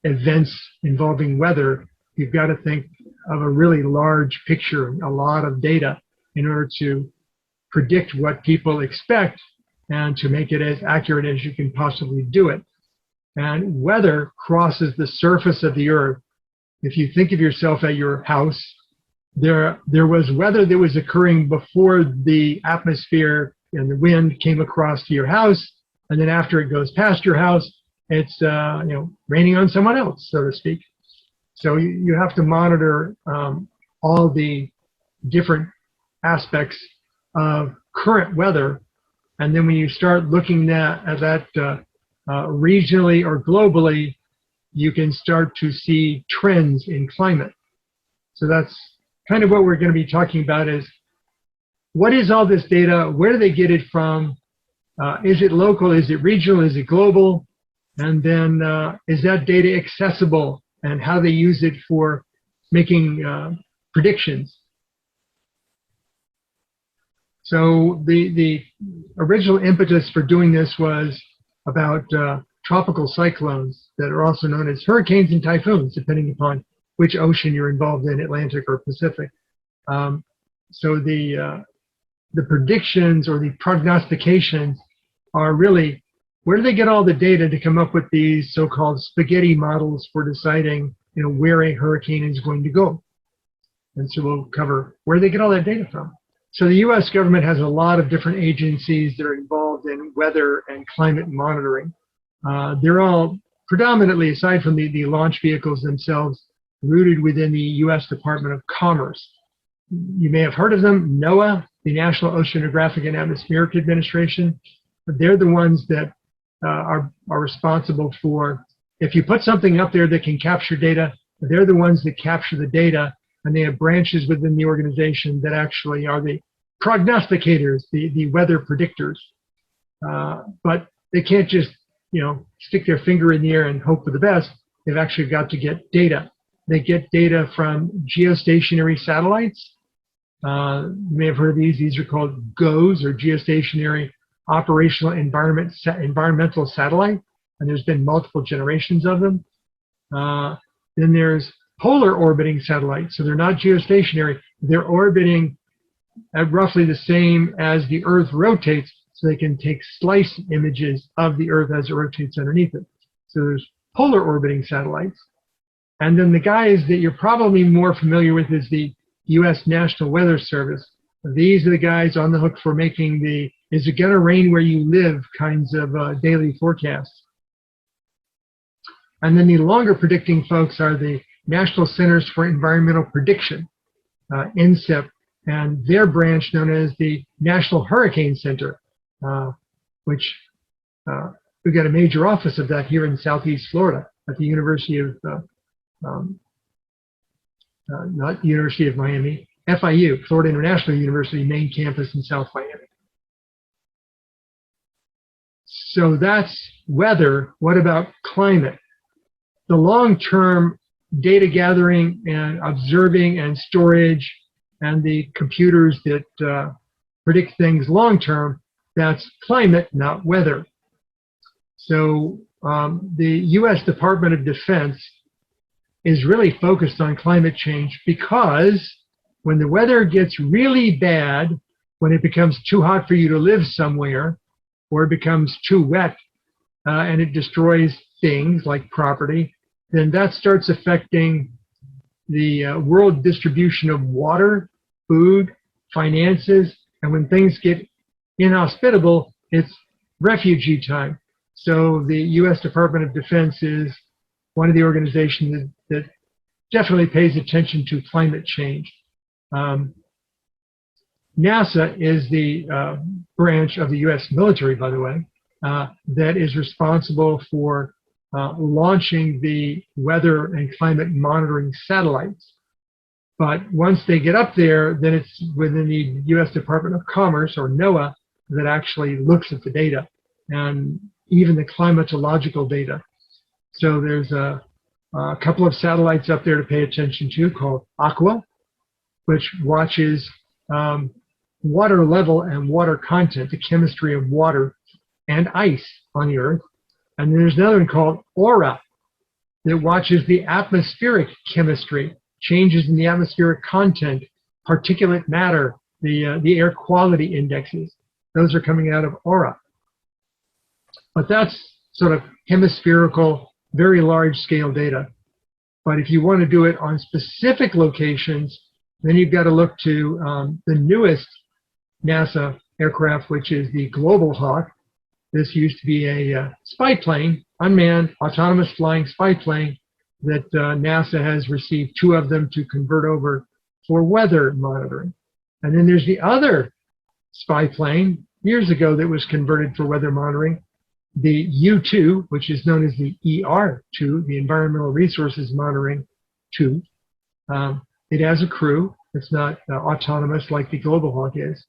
events involving weather, you've got to think of a really large picture, a lot of data, in order to predict what people expect and to make it as accurate as you can possibly do it. And weather crosses the surface of the earth. If you think of yourself at your house, there was weather that was occurring before the atmosphere and the wind came across to your house, and then after it goes past your house, it's raining on someone else, so to speak. So you have to monitor all the different aspects of current weather, and then when you start looking at that regionally or globally, you can start to see trends in climate. So that's kind of what we're going to be talking about, is what is all this data? Where do they get it from? Is it local? Is it regional? Is it global? And then is that data accessible, and how they use it for making predictions? So the original impetus for doing this was about tropical cyclones that are also known as hurricanes and typhoons, depending upon which ocean you're involved in, Atlantic or Pacific. So the predictions or the prognostications are really, where do they get all the data to come up with these so-called spaghetti models for deciding, where a hurricane is going to go? And so we'll cover where they get all that data from. So the U.S. government has a lot of different agencies that are involved in weather and climate monitoring. They're all predominantly, aside from the launch vehicles themselves, rooted within the U.S. Department of Commerce. You may have heard of them, NOAA, the National Oceanographic and Atmospheric Administration. They're the ones that are responsible for, if you put something up there that can capture data, they're the ones that capture the data, and they have branches within the organization that actually are the prognosticators, the weather predictors. But they can't just, stick their finger in the air and hope for the best. They've actually got to get data. They get data from geostationary satellites. You may have heard of these. These are called GOES, or Geostationary Operational Environmental Satellite, and there's been multiple generations of them. Then there's polar orbiting satellites. So they're not geostationary. They're orbiting at roughly the same as the Earth rotates, so they can take slice images of the Earth as it rotates underneath it. So there's polar orbiting satellites. And then the guys that you're probably more familiar with is the U.S. National Weather Service. These are the guys on the hook for making the "is it gonna rain where you live" kinds of daily forecasts. And then the longer predicting folks are the National Centers for Environmental Prediction, NCEP, and their branch known as the National Hurricane Center, which we've got a major office of that here in Southeast Florida at the University of, not University of Miami, FIU, Florida International University, main campus in South Miami. So that's weather. What about climate? The long-term data gathering and observing and storage and the computers that predict things long-term, that's climate, not weather. So the U.S. Department of Defense is really focused on climate change because when the weather gets really bad, when it becomes too hot for you to live somewhere, or it becomes too wet and it destroys things like property, then that starts affecting the world distribution of water, food, finances, and when things get inhospitable, it's refugee time. So the U.S. Department of Defense is one of the organizations that definitely pays attention to climate change. NASA is the branch of the U.S. military, by the way, that is responsible for launching the weather and climate monitoring satellites. But once they get up there, then it's within the U.S. Department of Commerce, or NOAA, that actually looks at the data and even the climatological data. So there's a couple of satellites up there to pay attention to called Aqua, which watches water level and water content, the chemistry of water and ice on the Earth. And there's another one called Aura that watches the atmospheric chemistry, changes in the atmospheric content, particulate matter, the air quality indexes. Those are coming out of Aura. But that's sort of hemispherical, very large scale data. But if you want to do it on specific locations, then you've got to look to the newest NASA aircraft, which is the Global Hawk. This used to be a spy plane, unmanned, autonomous flying spy plane that NASA has received 2 of them to convert over for weather monitoring. And then there's the other spy plane years ago that was converted for weather monitoring, the U-2, which is known as the ER-2, the Environmental Resources Monitoring 2. It has a crew. It's not autonomous like the Global Hawk is.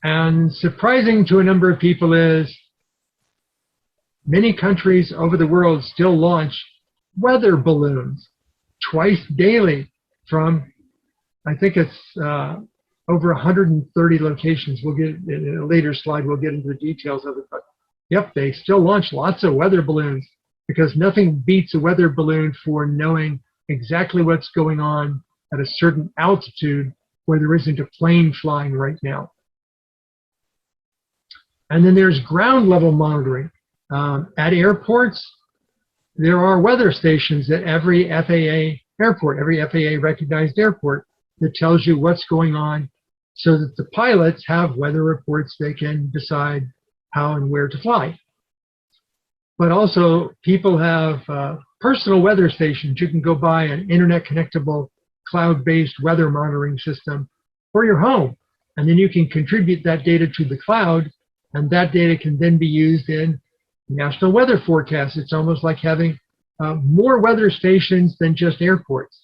And surprising to a number of people is many countries over the world still launch weather balloons twice daily from, I think it's over 130 locations. We'll get in a later slide, we'll get into the details of it, but Yep, they still launch lots of weather balloons because nothing beats a weather balloon for knowing exactly what's going on at a certain altitude where there isn't a plane flying right now. And then there's ground level monitoring. At airports, there are weather stations at every FAA airport, every FAA recognized airport, that tells you what's going on so that the pilots have weather reports they can decide how and where to fly. But also people have personal weather stations. You can go buy an internet connectable cloud-based weather monitoring system for your home. And then you can contribute that data to the cloud, and that data can then be used in national weather forecasts. It's almost like having more weather stations than just airports.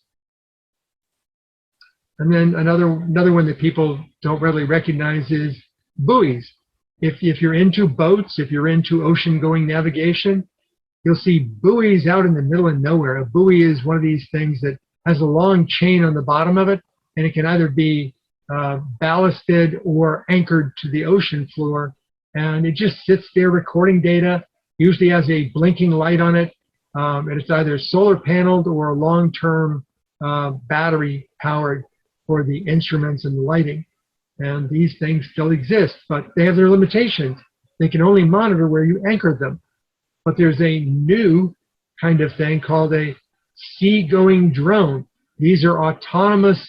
And then another one that people don't really recognize is buoys. If you're into boats, if you're into ocean-going navigation, you'll see buoys out in the middle of nowhere. A buoy is one of these things that has a long chain on the bottom of it, and it can either be ballasted or anchored to the ocean floor, and it just sits there recording data, usually has a blinking light on it, and it's either solar paneled or long-term battery powered for the instruments and the lighting. And these things still exist, but they have their limitations. They can only monitor where you anchor them. But there's a new kind of thing called a seagoing drone. These are autonomous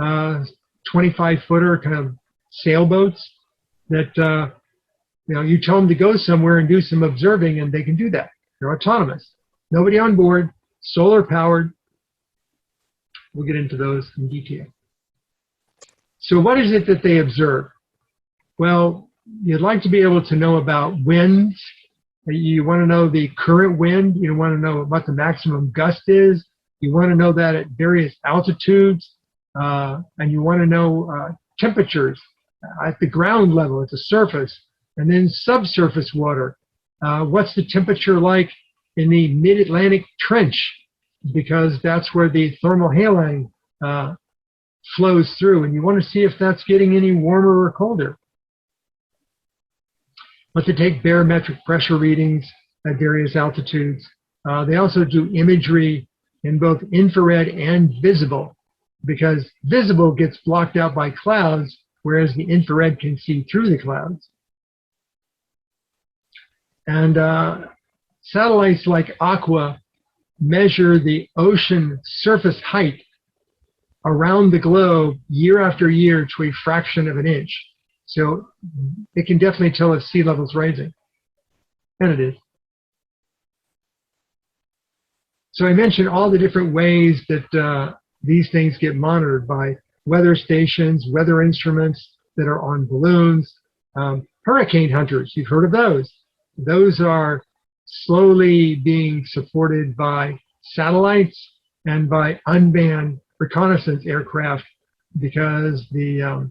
25-footer kind of sailboats that you tell them to go somewhere and do some observing, and they can do that. They're autonomous. Nobody on board, solar powered. We'll get into those in detail. So what is it that they observe? Well, you'd like to be able to know about winds. You want to know the current wind. You want to know what the maximum gust is. You want to know that at various altitudes. And you want to know temperatures at the ground level, at the surface, and then subsurface water. What's the temperature like in the mid-Atlantic trench? Because that's where the thermal haline flows through, and you want to see if that's getting any warmer or colder. But they take barometric pressure readings at various altitudes. They also do imagery in both infrared and visible, because visible gets blocked out by clouds, whereas the infrared can see through the clouds. And satellites like Aqua measure the ocean surface height around the globe year after year to a fraction of an inch. So it can definitely tell if sea level's rising. And it is. So I mentioned all the different ways that these things get monitored by weather stations, weather instruments that are on balloons, hurricane hunters. You've heard of those. Those are slowly being supported by satellites and by unmanned reconnaissance aircraft, because the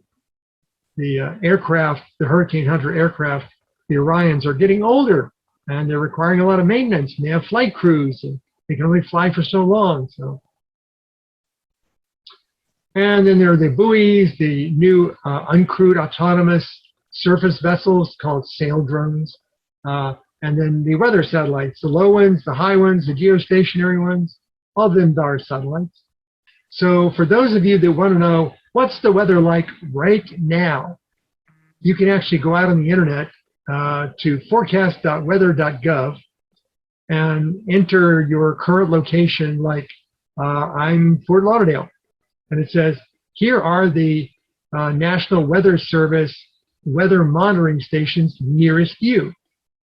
aircraft, the hurricane hunter aircraft, the Orions, are getting older and they're requiring a lot of maintenance, and they have flight crews and they can only fly for so long. So, and then there are the buoys, the new uncrewed autonomous surface vessels called sail drones, and then the weather satellites, the low ones, the high ones, the geostationary ones, all of them are satellites. So for those of you that want to know what's the weather like right now, you can actually go out on the internet to forecast.weather.gov and enter your current location. Like I'm Fort Lauderdale, and it says, here are the National Weather Service weather monitoring stations nearest you.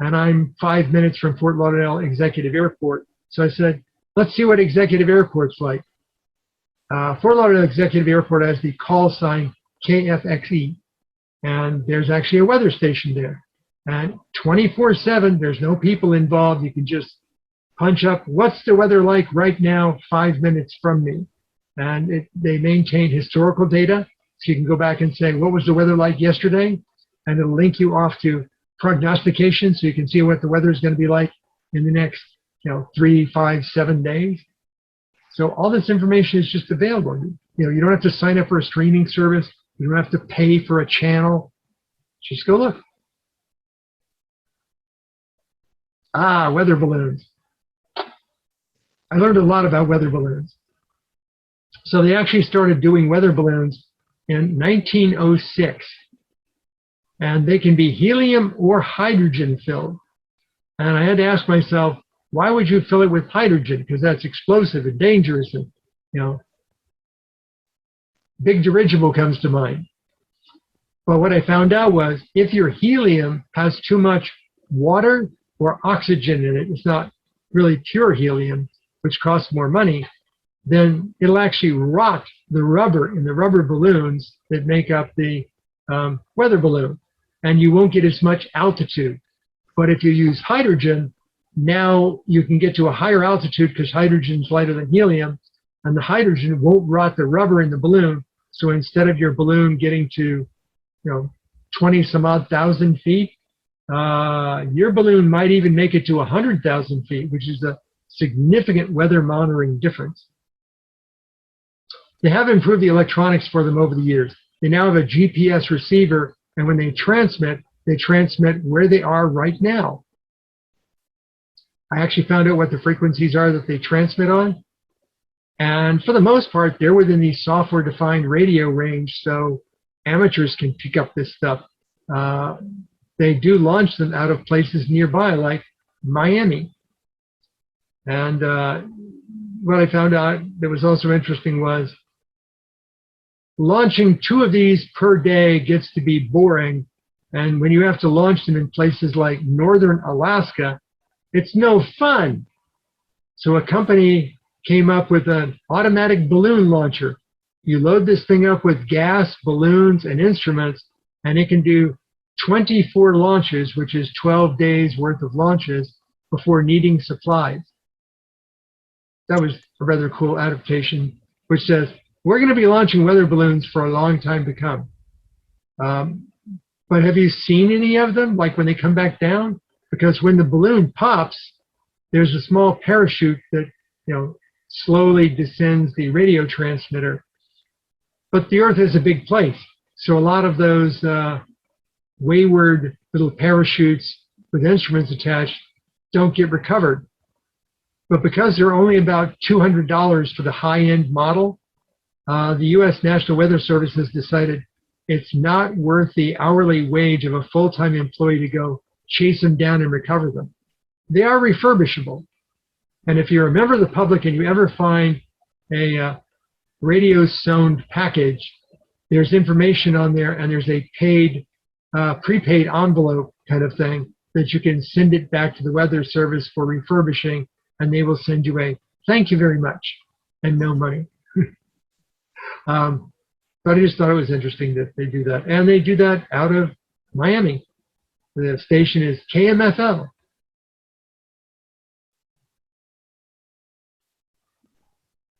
And I'm 5 minutes from Fort Lauderdale Executive Airport. So I said, let's see what Executive Airport's like. Fort Lauderdale Executive Airport has the call sign KFXE, and there's actually a weather station there. And 24/7, there's no people involved. You can just punch up, what's the weather like right now, 5 minutes from me? And they maintain historical data, so you can go back and say, what was the weather like yesterday? And it'll link you off to prognostication, so you can see what the weather is going to be like in the next 3, 5, 7 days. So all this information is just available. You don't have to sign up for a streaming service. You don't have to pay for a channel. Just go look. Weather balloons. I learned a lot about weather balloons. So they actually started doing weather balloons in 1906. And they can be helium or hydrogen filled. And I had to ask myself, why would you fill it with hydrogen? Because that's explosive and dangerous, and big dirigible comes to mind. But what I found out was if your helium has too much water or oxygen in it, it's not really pure helium, which costs more money, then it'll actually rot the rubber in the rubber balloons that make up the weather balloon, and you won't get as much altitude. But if you use hydrogen, now you can get to a higher altitude because hydrogen's lighter than helium, and the hydrogen won't rot the rubber in the balloon. So instead of your balloon getting to 20 some odd thousand feet, your balloon might even make it to 100,000 feet, which is a significant weather monitoring difference. They have improved the electronics for them over the years. They now have a GPS receiver, and when they transmit where they are right now. I actually found out what the frequencies are that they transmit on. And for the most part, they're within the software-defined radio range, so amateurs can pick up this stuff. They do launch them out of places nearby, like Miami. And what I found out that was also interesting was launching 2 of these per day gets to be boring. And when you have to launch them in places like northern Alaska, it's no fun. So a company came up with an automatic balloon launcher. You load this thing up with gas, balloons, and instruments, and it can do 24 launches, which is 12 days worth of launches, before needing supplies. That was a rather cool adaptation, which says, we're going to be launching weather balloons for a long time to come. But have you seen any of them, like when they come back down? Because when the balloon pops, there's a small parachute that slowly descends the radio transmitter. But the Earth is a big place, so a lot of those wayward little parachutes with instruments attached don't get recovered. But because they're only about $200 for the high-end model, the U.S. National Weather Service has decided it's not worth the hourly wage of a full-time employee to go chase them down and recover them. They are refurbishable. And if you're a member of the public and you ever find a radio-soned package, there's information on there, and there's a prepaid envelope kind of thing that you can send it back to the Weather Service for refurbishing, and they will send you a thank you very much and no money. But I just thought it was interesting that they do that. And they do that out of Miami. The station is KMFL.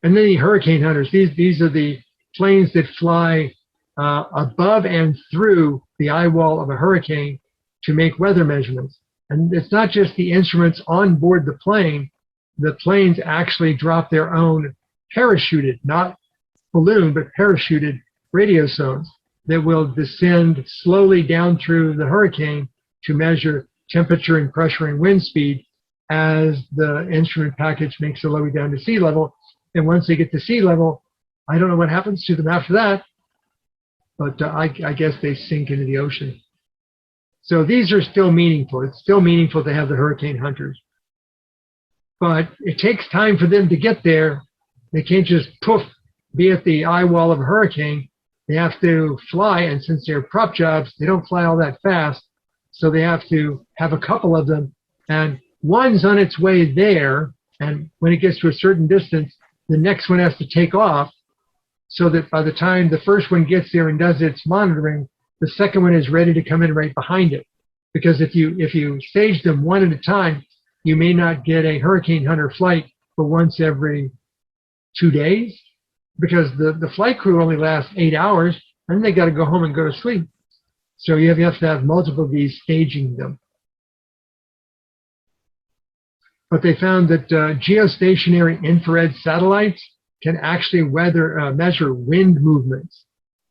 And then the hurricane hunters. These are the planes that fly above and through the eye wall of a hurricane to make weather measurements. And it's not just the instruments on board the plane. The planes actually drop their own parachuted, not balloon, but parachuted radiosones that will descend slowly down through the hurricane to measure temperature and pressure and wind speed as the instrument package makes their way down to sea level. And once they get to sea level, I don't know what happens to them after that, but I guess they sink into the ocean. So these are still meaningful. It's still meaningful to have the hurricane hunters. But it takes time for them to get there. They can't just poof, be at the eye wall of a hurricane. They have to fly, and since they're prop jobs, they don't fly all that fast. So they have to have a couple of them, and one's on its way there, and when it gets to a certain distance, the next one has to take off, so that by the time the first one gets there and does its monitoring, the second one is ready to come in right behind it. Because if you stage them one at a time, you may not get a hurricane hunter flight for once every 2 days, because the flight crew only lasts 8 hours, and then they got to go home and go to sleep. So you have to have multiple of these staging them. But they found that geostationary infrared satellites can actually measure wind movements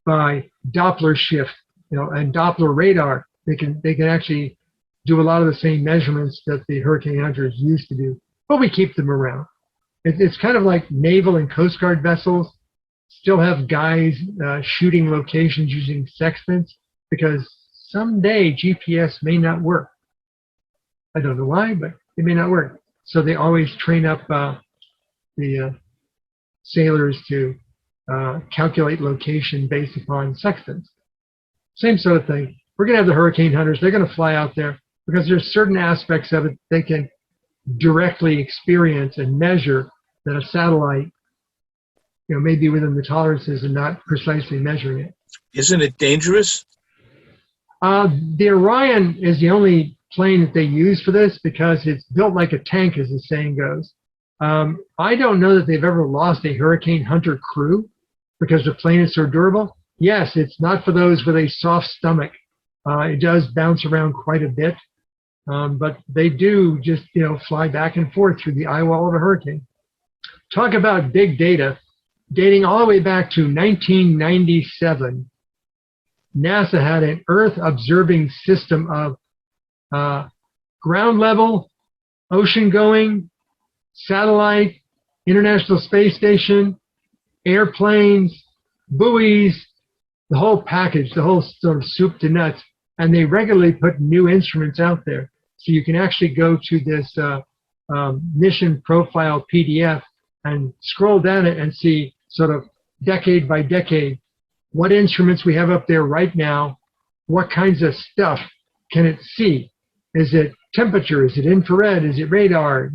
by Doppler shift, and Doppler radar. They can actually do a lot of the same measurements that the hurricane hunters used to do, but we keep them around. It's kind of like naval and Coast Guard vessels still have guys shooting locations using sextants, because someday GPS may not work. I don't know why, but it may not work. So they always train up the sailors to calculate location based upon sextants. Same sort of thing. We're going to have the hurricane hunters. They're going to fly out there because there's certain aspects of it they can directly experience and measure that a satellite, may be within the tolerances and not precisely measuring it. Isn't it dangerous? The Orion is the only plane that they use for this because it's built like a tank, as the saying goes. I don't know that they've ever lost a hurricane hunter crew because the plane is so durable. Yes, it's not for those with a soft stomach. It does bounce around quite a bit, but they do just, fly back and forth through the eye wall of a hurricane. Talk about big data. Dating all the way back to 1997, NASA had an Earth observing system of ground level, ocean going, satellite, International Space Station, airplanes, buoys, the whole package, the whole sort of soup to nuts. And they regularly put new instruments out there. So you can actually go to this mission profile PDF and scroll down it and see sort of decade by decade what instruments we have up there right now, what kinds of stuff can it see? Is it temperature? Is it infrared? Is it radar?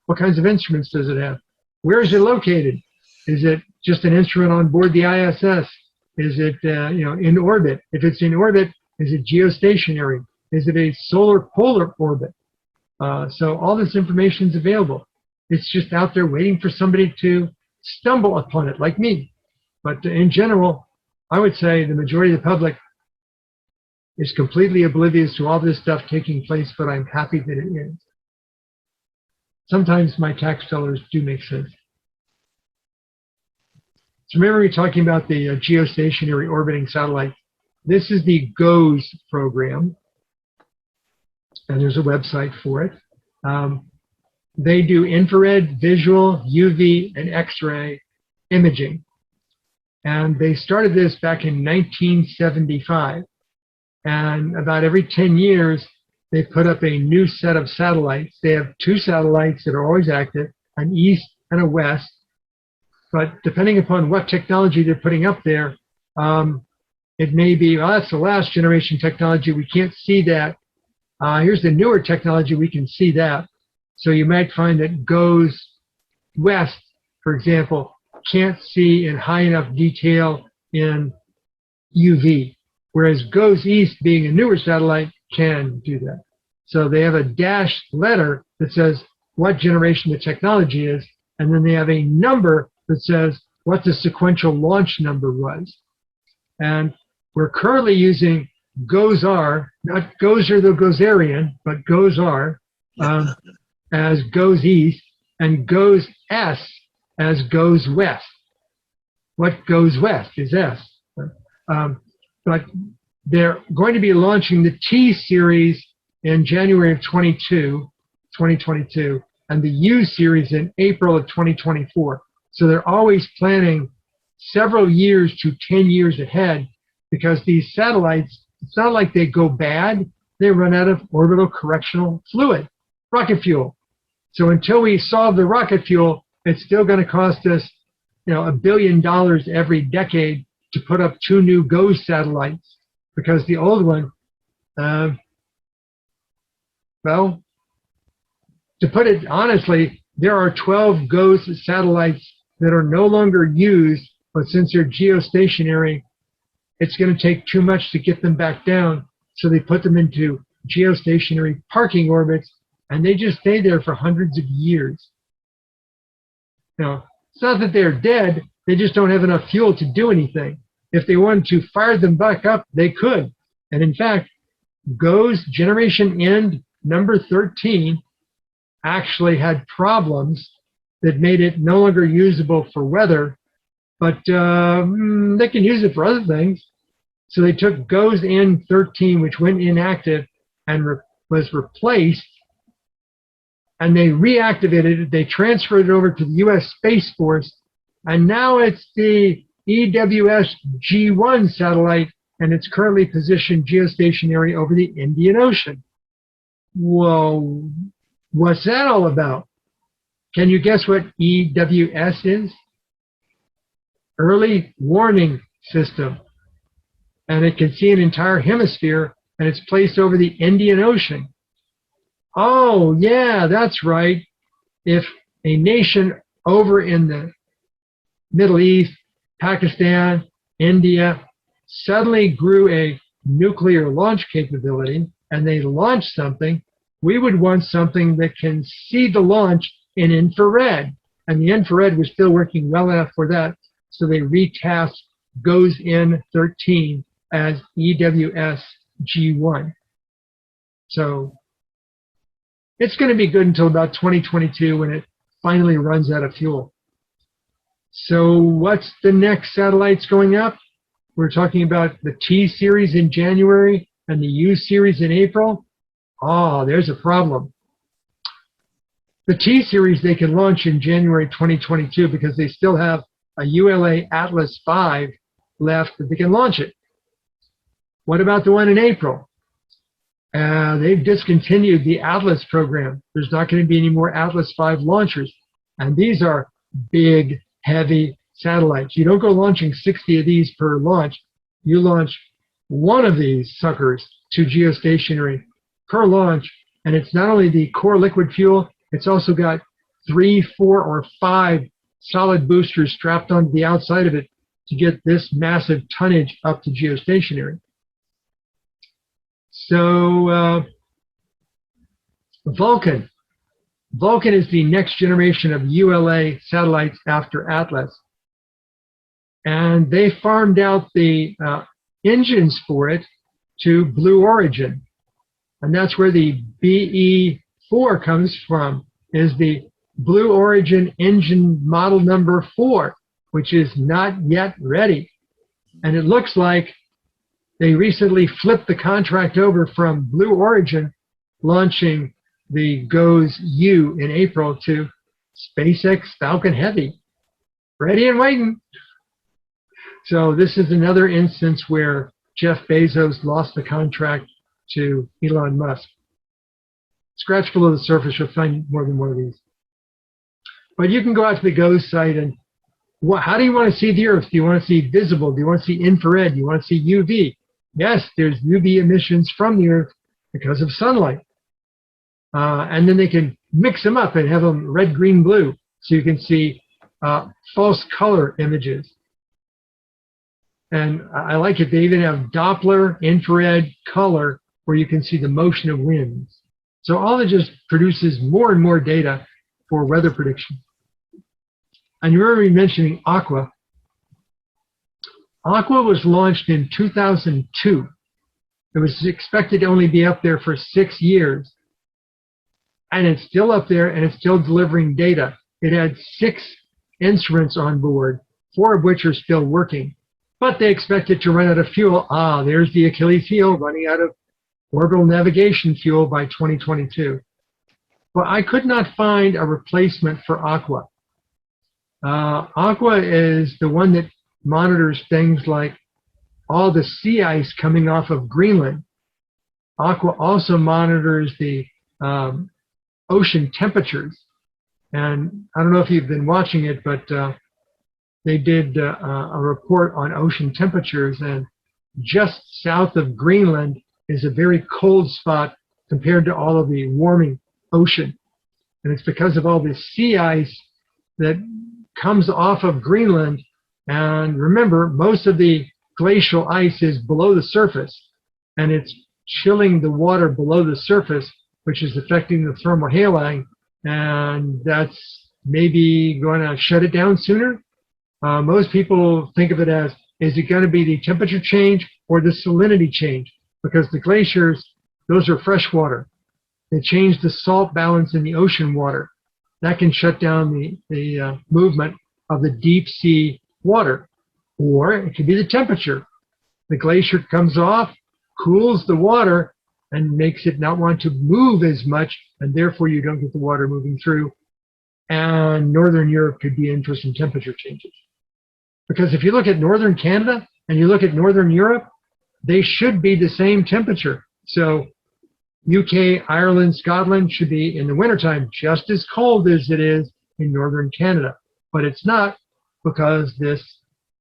What kinds of instruments does it have? Where is it located? Is it just an instrument on board the ISS? Is it in orbit? If it's in orbit, is it geostationary? Is it a solar polar orbit? So all this information is available. It's just out there waiting for somebody to stumble upon it, like me. But in general, I would say the majority of the public is completely oblivious to all this stuff taking place, but I'm happy that it is. Sometimes my tax dollars do make sense. So remember we were talking about the geostationary orbiting satellite. This is the GOES program, and there's a website for it. They do infrared, visual, UV, and X-ray imaging. And they started this back in 1975. And about every 10 years, they put up a new set of satellites. They have two satellites that are always active, an east and a west. But depending upon what technology they're putting up there, it may be, that's the last generation technology. We can't see that. Here's the newer technology. We can see that. So you might find that GOES west, for example, can't see in high enough detail in UV, whereas GOES east, being a newer satellite, can do that. So they have a dashed letter that says what generation the technology is, and then they have a number that says what the sequential launch number was. And we're currently using GOES-R, not GOES-R the Gozerian, but GOES-R, as GOES east, and GOES-S as GOES west. What goes west is S. But they're going to be launching the T series in January of 2022, and the U series in April of 2024. So they're always planning several years to 10 years ahead, because these satellites, it's not like they go bad, they run out of orbital correctional fluid, rocket fuel. So until we solve the rocket fuel, it's still going to cost us, $1 billion every decade to put up 2 new GOES satellites, because the old one, well, to put it honestly, there are 12 GOES satellites that are no longer used, but since they're geostationary, it's going to take too much to get them back down. So they put them into geostationary parking orbits, and they just stay there for hundreds of years. It's not that they're dead, they just don't have enough fuel to do anything. If they wanted to fire them back up, they could. And in fact, GOES generation end number 13 actually had problems that made it no longer usable for weather, but they can use it for other things. So they took GOES N13, which went inactive, and was replaced, and they reactivated it. They transferred it over to the U.S. Space Force, and now it's the EWS G1 satellite, and it's currently positioned geostationary over the Indian Ocean. Whoa, what's that all about? Can you guess what EWS is? Early warning system. And it can see an entire hemisphere, and it's placed over the Indian Ocean. Oh, yeah, that's right. If a nation over in the Middle East, Pakistan, India, suddenly grew a nuclear launch capability, and they launched something, we would want something that can see the launch in infrared. And the infrared was still working well enough for that, so they retasked GOES-N 13 as EWS G1. So it's going to be good until about 2022 when it finally runs out of fuel. So what's the next satellites going up? We're talking about the T series in January and the U series in April. Oh, there's a problem. The T series they can launch in January 2022 because they still have a ULA Atlas V left that they can launch it. What about the one in April? They've discontinued the Atlas program. There's not going to be any more Atlas V launchers. And these are big, heavy satellites. You don't go launching 60 of these per launch. You launch one of these suckers to geostationary per launch. And it's not only the core liquid fuel, it's also got 3, 4, or 5 solid boosters strapped onto the outside of it to get this massive tonnage up to geostationary. So Vulcan. Vulcan is the next generation of ULA satellites after Atlas. And they farmed out the engines for it to Blue Origin. And that's where the BE4 comes from, is the Blue Origin engine model number 4, which is not yet ready. And it looks like they recently flipped the contract over from Blue Origin, launching the GOES-U in April, to SpaceX Falcon Heavy. Ready and waiting. So this is another instance where Jeff Bezos lost the contract to Elon Musk. Scratch below the surface, you'll find more than one of these. But you can go out to the GOES site and how do you want to see the Earth? Do you want to see visible? Do you want to see infrared? Do you want to see UV? Yes, there's UV emissions from the Earth because of sunlight. And then they can mix them up and have them red, green, blue, so you can see false color images. And I like it. They even have Doppler infrared color where you can see the motion of winds. So all it just produces more and more data for weather prediction. And you remember me mentioning Aqua. Aqua was launched in 2002. It was expected to only be up there for 6 years. And it's still up there, and it's still delivering data. It had 6 instruments on board, 4 of which are still working. But they expect it to run out of fuel. There's the Achilles heel, running out of orbital navigation fuel by 2022. Well, I could not find a replacement for Aqua. Aqua is the one that monitors things like all the sea ice coming off of Greenland. Aqua also monitors the ocean temperatures. And I don't know if you've been watching it, but they did a report on ocean temperatures, and just south of Greenland is a very cold spot compared to all of the warming ocean. And it's because of all the sea ice that comes off of Greenland. And remember, most of the glacial ice is below the surface, and it's chilling the water below the surface, which is affecting the thermal hailing, and that's maybe going to shut it down sooner. Most people think of it as, is it going to be the temperature change or the salinity change? Because the glaciers, those are fresh water. They change the salt balance in the ocean water. That can shut down the movement of the deep sea water. Or it could be the temperature. The glacier comes off, cools the water, and makes it not want to move as much, and therefore you don't get the water moving through. And Northern Europe could be in for some temperature changes. Because if you look at Northern Canada and you look at Northern Europe, they should be the same temperature. So UK, Ireland, Scotland should be in the wintertime just as cold as it is in Northern Canada. But it's not, because this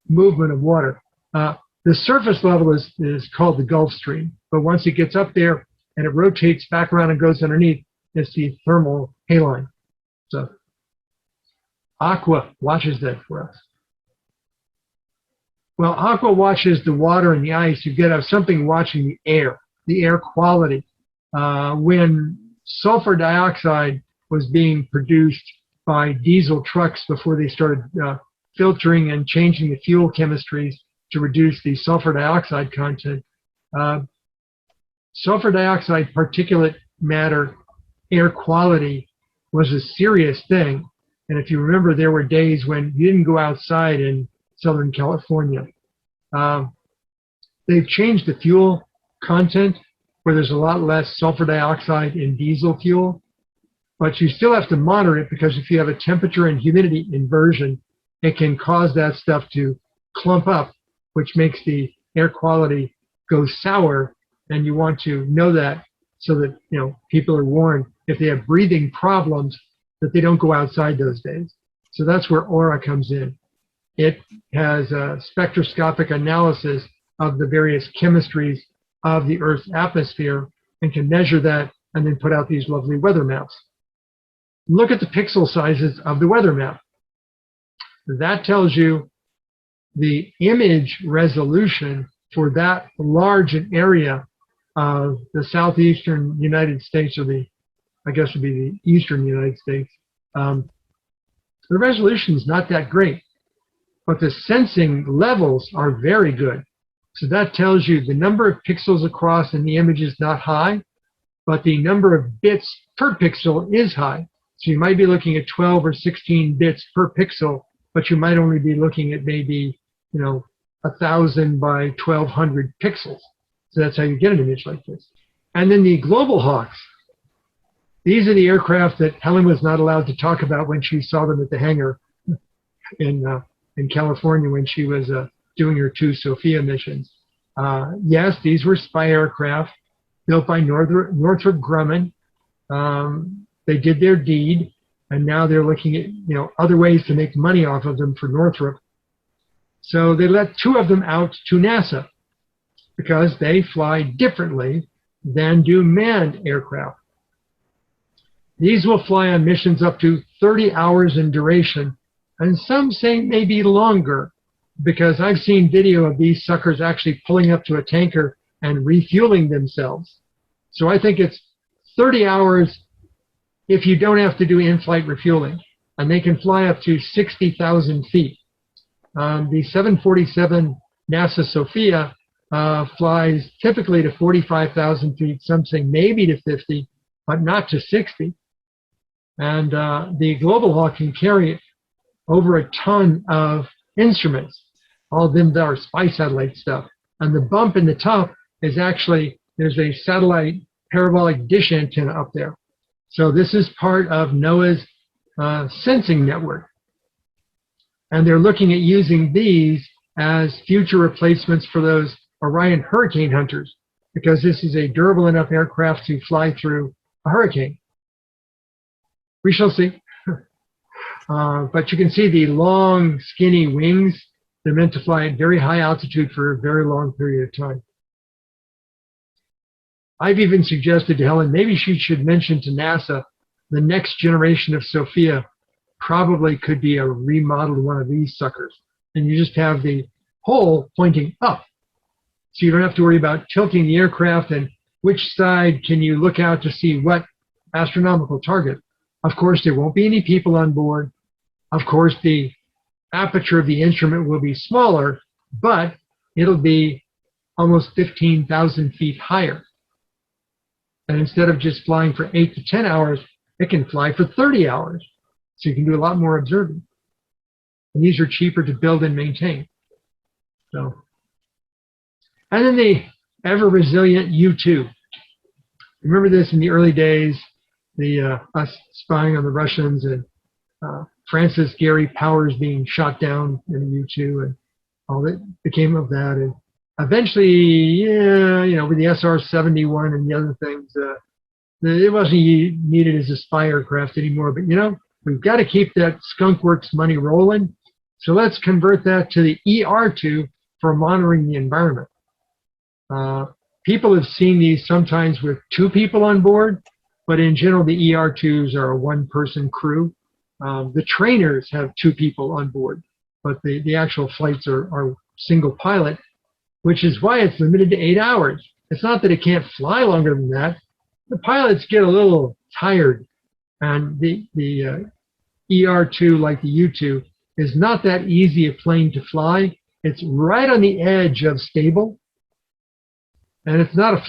movement of water. The surface level is called the Gulf Stream. But once it gets up there and it rotates back around and goes underneath, it's the thermal haline. So Aqua watches that for us. Well, Aqua watches the water and the ice. You get something watching the air quality. When sulfur dioxide was being produced by diesel trucks before they started filtering and changing the fuel chemistries to reduce the sulfur dioxide content, sulfur dioxide particulate matter air quality was a serious thing. And if you remember, there were days when you didn't go outside in Southern California. They've changed the fuel content where there's a lot less sulfur dioxide in diesel fuel, but you still have to monitor it, because if you have a temperature and humidity inversion, it can cause that stuff to clump up, which makes the air quality go sour. And you want to know that so that people are warned if they have breathing problems that they don't go outside those days. So that's where Aura comes in. It has a spectroscopic analysis of the various chemistries of the Earth's atmosphere and can measure that and then put out these lovely weather maps. Look at the pixel sizes of the weather map. That tells you the image resolution for that large an area of the southeastern United States, or I guess would be the eastern United States. The resolution is not that great, but the sensing levels are very good. So that tells you the number of pixels across in the image is not high, but the number of bits per pixel is high. So you might be looking at 12 or 16 bits per pixel, but you might only be looking at maybe 1,000 by 1,200 pixels. So that's how you get an image like this. And then the Global Hawks. These are the aircraft that Helen was not allowed to talk about when she saw them at the hangar in California when she was doing her 2 Sophia missions. Yes, these were spy aircraft built by Northrop Grumman. They did their deed, and now they're looking at other ways to make money off of them for Northrop. So they let 2 of them out to NASA because they fly differently than do manned aircraft. These will fly on missions up to 30 hours in duration, and some say maybe longer, because I've seen video of these suckers actually pulling up to a tanker and refueling themselves. So I think it's 30 hours if you don't have to do in-flight refueling, and they can fly up to 60,000 feet. The 747 NASA Sophia flies typically to 45,000 feet, some say maybe to 50, but not to 60. And the Global Hawk can carry over a ton of instruments. All of them are spy satellite stuff. And the bump in the top is actually, there's a satellite parabolic dish antenna up there. So this is part of NOAA's sensing network. And they're looking at using these as future replacements for those Orion hurricane hunters, because this is a durable enough aircraft to fly through a hurricane. We shall see. But you can see the long, skinny wings. They're meant to fly at very high altitude for a very long period of time. I've even suggested to Helen, maybe she should mention to NASA the next generation of Sophia probably could be a remodeled one of these suckers. And you just have the hole pointing up. So you don't have to worry about tilting the aircraft and which side can you look out to see what astronomical target. Of course, there won't be any people on board. Of course, the aperture of the instrument will be smaller, but it'll be almost 15,000 feet higher. And instead of just flying for 8 to 10 hours, it can fly for 30 hours. So you can do a lot more observing. And these are cheaper to build and maintain. So, and then the ever resilient U-2. remember this in the early days, us spying on the Russians and Francis Gary Powers being shot down in the U-2 and all that became of that. And eventually, yeah, with the SR-71 and the other things, it wasn't needed as a spy aircraft anymore. But, we've got to keep that Skunk Works money rolling. So let's convert that to the ER2 for monitoring the environment. People have seen these sometimes with 2 people on board, but in general, the ER2s are a 1-person crew. The trainers have 2 people on board, but the actual flights are single pilot, which is why it's limited to 8 hours. It's not that it can't fly longer than that. The pilots get a little tired, and the ER2, like the U2, is not that easy a plane to fly. It's right on the edge of stable, and it's not a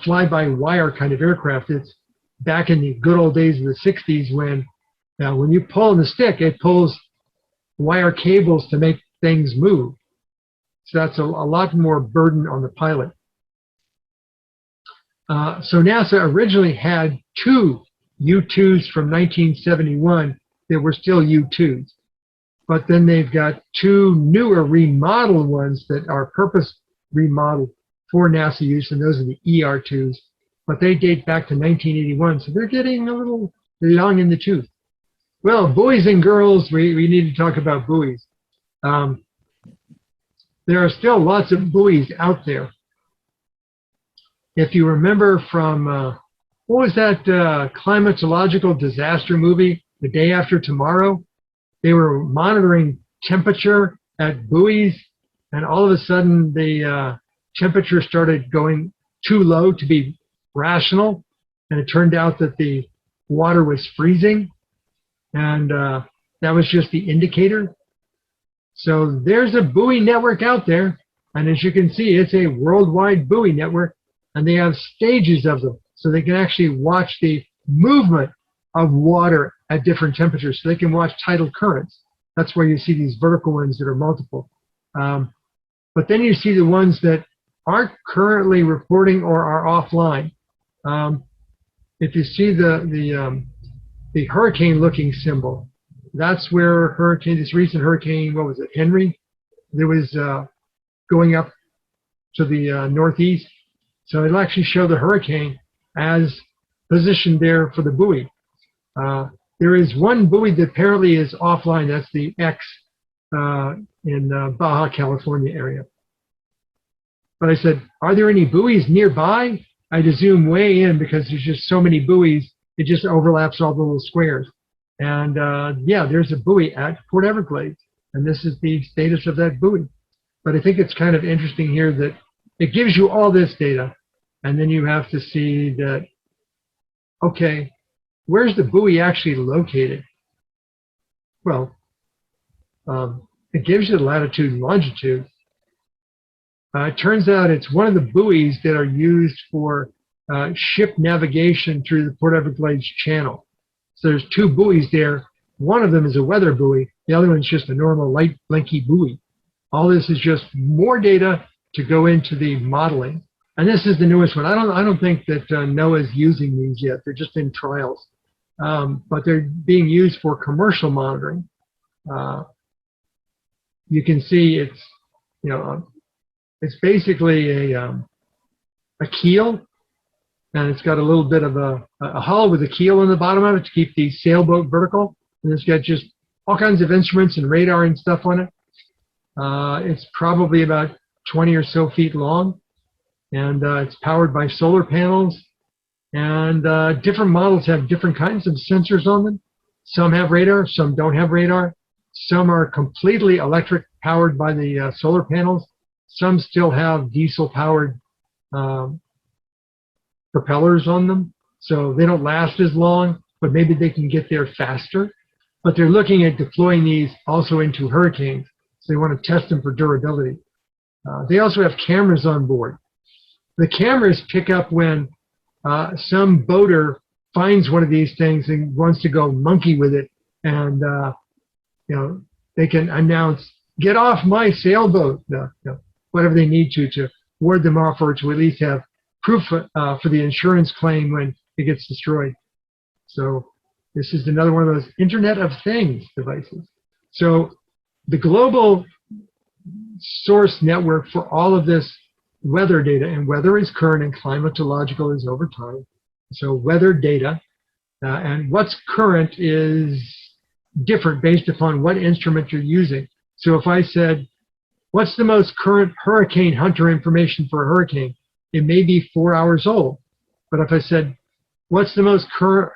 fly-by-wire kind of aircraft. It's back in the good old days of the 60s when you pull on the stick, it pulls wire cables to make things move. So that's a lot more burden on the pilot. So NASA originally had 2 U-2s from 1971 that were still U-2s. But then they've got 2 newer remodeled ones that are purpose remodeled for NASA use, and those are the ER2s. But they date back to 1981, so they're getting a little long in the tooth. Well, boys and girls, we need to talk about buoys. There are still lots of buoys out there. If you remember from, what was that climatological disaster movie, The Day After Tomorrow? They were monitoring temperature at buoys, and all of a sudden the temperature started going too low to be rational, and it turned out that the water was freezing, and that was just the indicator. So there's a buoy network out there, and as you can see, it's a worldwide buoy network, and they have stages of them, so they can actually watch the movement of water at different temperatures, so they can watch tidal currents. That's where you see these vertical ones that are multiple. But then you see the ones that aren't currently reporting or are offline. If you see the hurricane-looking symbol, that's where this recent hurricane, what was it, Henry? There was going up to the northeast. So it'll actually show the hurricane as positioned there for the buoy. There is one buoy that apparently is offline. That's the X in Baja California area. But I said, are there any buoys nearby? I had to zoom way in because there's just so many buoys. It just overlaps all the little squares. And yeah, there's a buoy at Port Everglades, and this is the status of that buoy. But I think it's kind of interesting here that it gives you all this data, and then you have to see that, okay, where's the buoy actually located? Well, it gives you the latitude and longitude. It turns out it's one of the buoys that are used for ship navigation through the Port Everglades Channel. So there's 2 buoys there. One of them is a weather buoy. The other one's just a normal light blinky buoy. All this is just more data to go into the modeling. And this is the newest one. I don't think that NOAA's using these yet. They're just in trials. But they're being used for commercial monitoring. You can see it's, it's basically a keel, and it's got a little bit of a hull with a keel in the bottom of it to keep the sailboat vertical. And it's got just all kinds of instruments and radar and stuff on it. It's probably about 20 or so feet long, and it's powered by solar panels. And different models have different kinds of sensors on them. Some have radar, some don't have radar. Some are completely electric, powered by the solar panels. Some still have diesel-powered propellers on them, so they don't last as long, but maybe they can get there faster. But they're looking at deploying these also into hurricanes, so they want to test them for durability. They also have cameras on board. The cameras pick up when some boater finds one of these things and wants to go monkey with it, and they can announce, "Get off my sailboat," whatever they need to ward them off, or to at least have proof for the insurance claim when it gets destroyed. So this is another one of those Internet of Things devices. So the global source network for all of this weather data, and weather is current and climatological is over time. So weather data, and what's current is different based upon what instrument you're using. So if I said, what's the most current hurricane hunter information for a hurricane? It may be 4 hours old. But if I said, what's the most current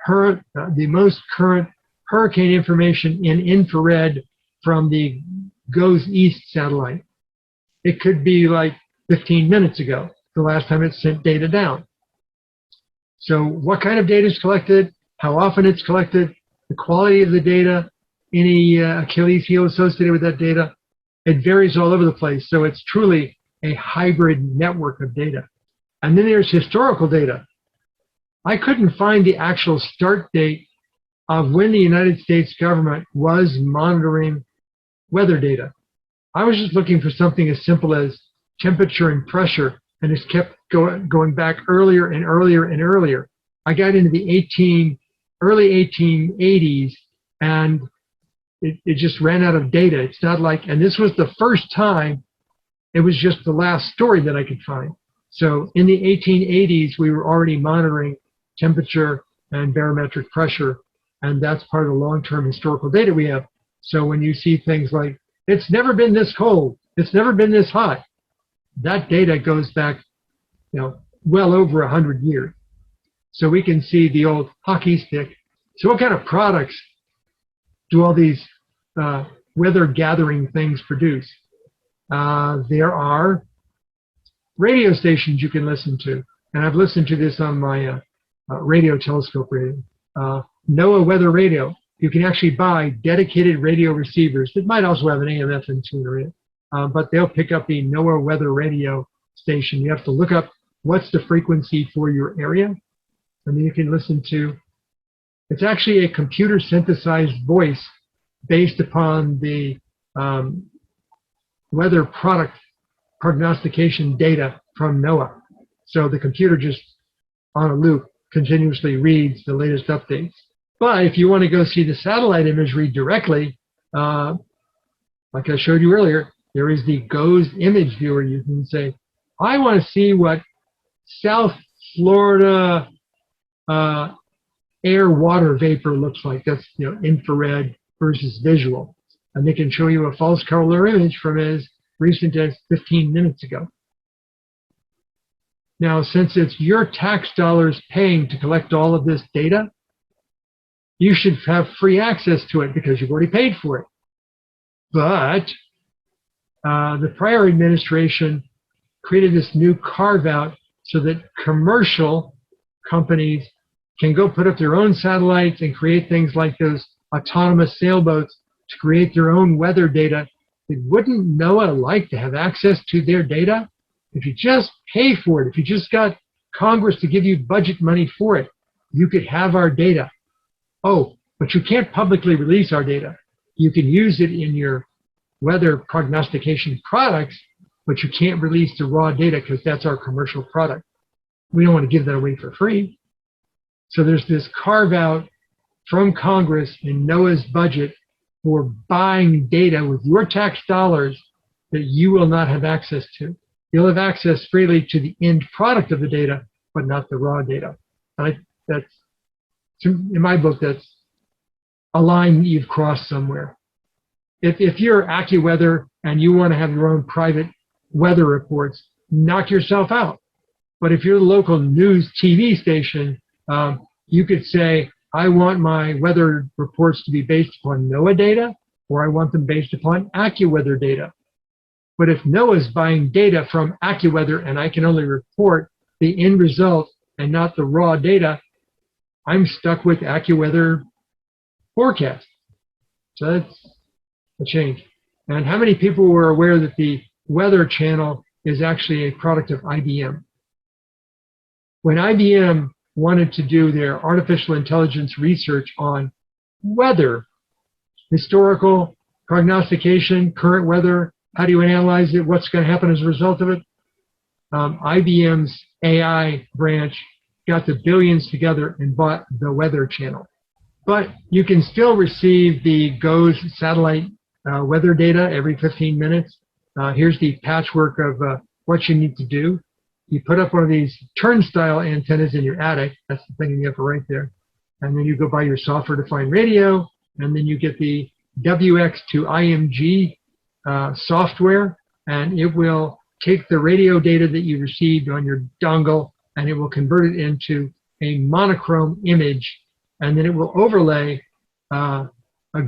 hurricane information in infrared from the GOES East satellite? It could be like 15 minutes ago, the last time it sent data down. So what kind of data is collected, how often it's collected, the quality of the data, any Achilles heel associated with that data, it varies all over the place. So it's truly a hybrid network of data. And then there's historical data. I couldn't find the actual start date of when the United States government was monitoring weather data. I was just looking for something as simple as temperature and pressure, and it's kept going back earlier and earlier and earlier. I got into the early 1880s, and it just ran out of data. It's not like, and this was the first time, it was just the last story that I could find. So in the 1880s, we were already monitoring temperature and barometric pressure, and that's part of the long-term historical data we have. So when you see things like, it's never been this cold, it's never been this hot, that data goes back, well over 100 years. So we can see the old hockey stick. So what kind of products do all these weather gathering things produce? There are radio stations you can listen to, and I've listened to this on my radio telescope radio. NOAA Weather Radio. You can actually buy dedicated radio receivers that might also have an AM/FM tuner in it, but they'll pick up the NOAA Weather Radio station. You have to look up what's the frequency for your area, and then you can listen to. It's actually a computer synthesized voice based upon the weather product prognostication data from NOAA. So the computer just on a loop continuously reads the latest updates. But if you want to go see the satellite imagery directly, like I showed you earlier, there is the GOES image viewer. You can say, I want to see what South Florida air water vapor looks like. That's infrared versus visual. And they can show you a false color image from as recent as 15 minutes ago. Now, since it's your tax dollars paying to collect all of this data, you should have free access to it because you've already paid for it. But the prior administration created this new carve-out so that commercial companies can go put up their own satellites and create things like those autonomous sailboats to create their own weather data. Wouldn't NOAA like to have access to their data? If you just pay for it, if you just got Congress to give you budget money for it, you could have our data. Oh, but you can't publicly release our data. You can use it in your weather prognostication products, but you can't release the raw data because that's our commercial product. We don't want to give that away for free. So there's this carve out from Congress in NOAA's budget for buying data with your tax dollars that you will not have access to. You'll have access freely to the end product of the data, but not the raw data. That's, in my book, that's a line you've crossed somewhere. If you're AccuWeather and you want to have your own private weather reports, knock yourself out. But if you're a local news TV station, you could say, I want my weather reports to be based upon NOAA data, or I want them based upon AccuWeather data. But if NOAA's buying data from AccuWeather and I can only report the end result and not the raw data, I'm stuck with AccuWeather forecast. So that's a change. And how many people were aware that the Weather Channel is actually a product of IBM? When IBM wanted to do their artificial intelligence research on weather, historical, prognostication, current weather, how do you analyze it, what's going to happen as a result of it? IBM's AI branch got the billions together and bought the Weather Channel. But you can still receive the GOES satellite weather data every 15 minutes. Here's the patchwork of what you need to do. You put up one of these turnstile antennas in your attic. That's the thing in the upper right there. And then you go buy your software-defined radio, and then you get the WX to IMG software, and it will take the radio data that you received on your dongle, and it will convert it into a monochrome image, and then it will overlay a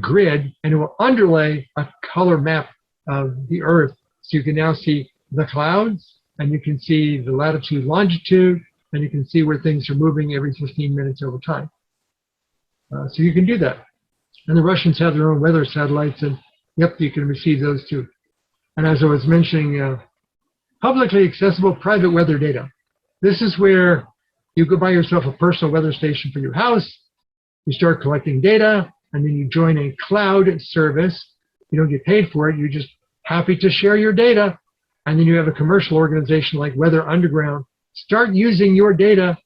grid, and it will underlay a color map of the Earth. So you can now see the clouds, and you can see the latitude, longitude, and you can see where things are moving every 15 minutes over time. So you can do that. And the Russians have their own weather satellites, and yep, you can receive those too. And as I was mentioning, publicly accessible private weather data. This is where you go buy yourself a personal weather station for your house, you start collecting data, and then you join a cloud service. You don't get paid for it, you're just happy to share your data. And then you have a commercial organization like Weather Underground start using your data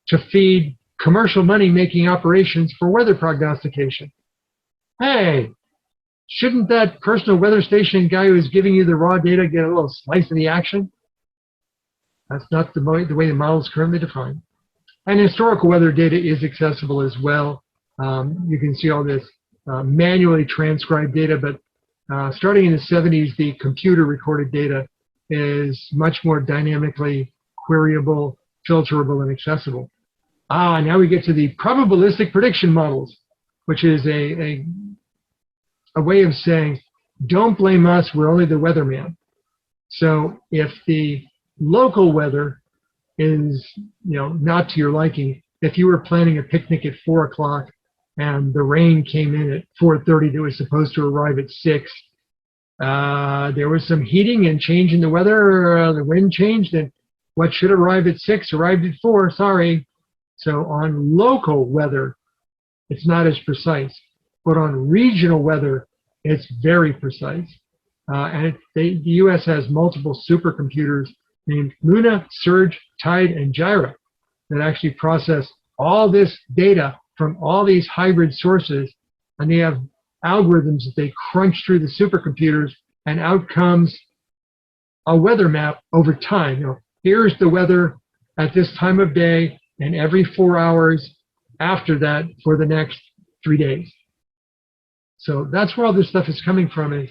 to feed commercial money-making operations for weather prognostication. Hey, shouldn't that personal weather station guy who's giving you the raw data get a little slice of the action? That's not the way the model is currently defined. And historical weather data is accessible as well. You can see all this manually transcribed data, but starting in the 70s, the computer recorded data is much more dynamically queryable, filterable, and accessible. Now we get to the probabilistic prediction models, which is a way of saying, don't blame us, we're only the weatherman. So if the local weather is, not to your liking, if you were planning a picnic at 4 o'clock and the rain came in at 4:30 that was supposed to arrive at 6, there was some heating and change in the weather, the wind changed, and what should arrive at 6 arrived at 4, sorry. So on local weather, it's not as precise. But on regional weather, it's very precise. And the U.S. has multiple supercomputers named Luna, Surge, Tide, and Gyra that actually process all this data from all these hybrid sources, and they have algorithms that they crunch through the supercomputers, and out comes a weather map over time. Here's the weather at this time of day, and every 4 hours after that for the next 3 days. So that's where all this stuff is coming from, is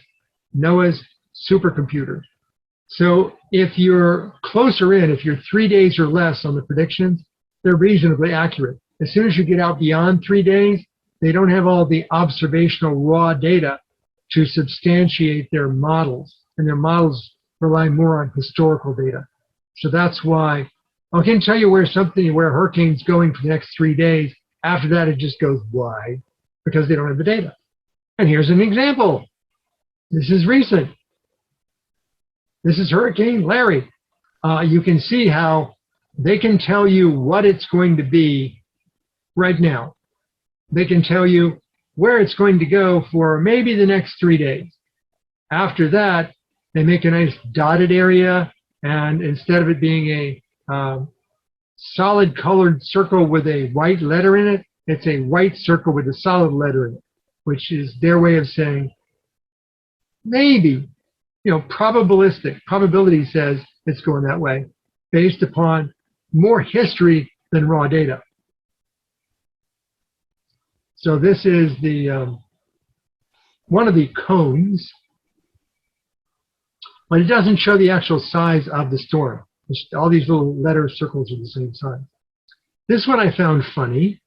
NOAA's supercomputer. So if you're closer in, if you're 3 days or less on the predictions, they're reasonably accurate. As soon as you get out beyond 3 days, they don't have all the observational raw data to substantiate their models, and their models rely more on historical data. So that's why I can tell you where a hurricane's going for the next 3 days. After that, it just goes wide because they don't have the data. And here's an example. This is recent. This is Hurricane Larry. You can see how they can tell you what it's going to be right now. They can tell you where it's going to go for maybe the next 3 days. After that, they make a nice dotted area, and instead of it being a solid colored circle with a white letter in it, it's a white circle with a solid letter in it, which is their way of saying maybe, probabilistic. Probability says it's going that way based upon more history than raw data. So this is the one of the cones, but it doesn't show the actual size of the storm. All these little letter circles are the same size. This one I found funny.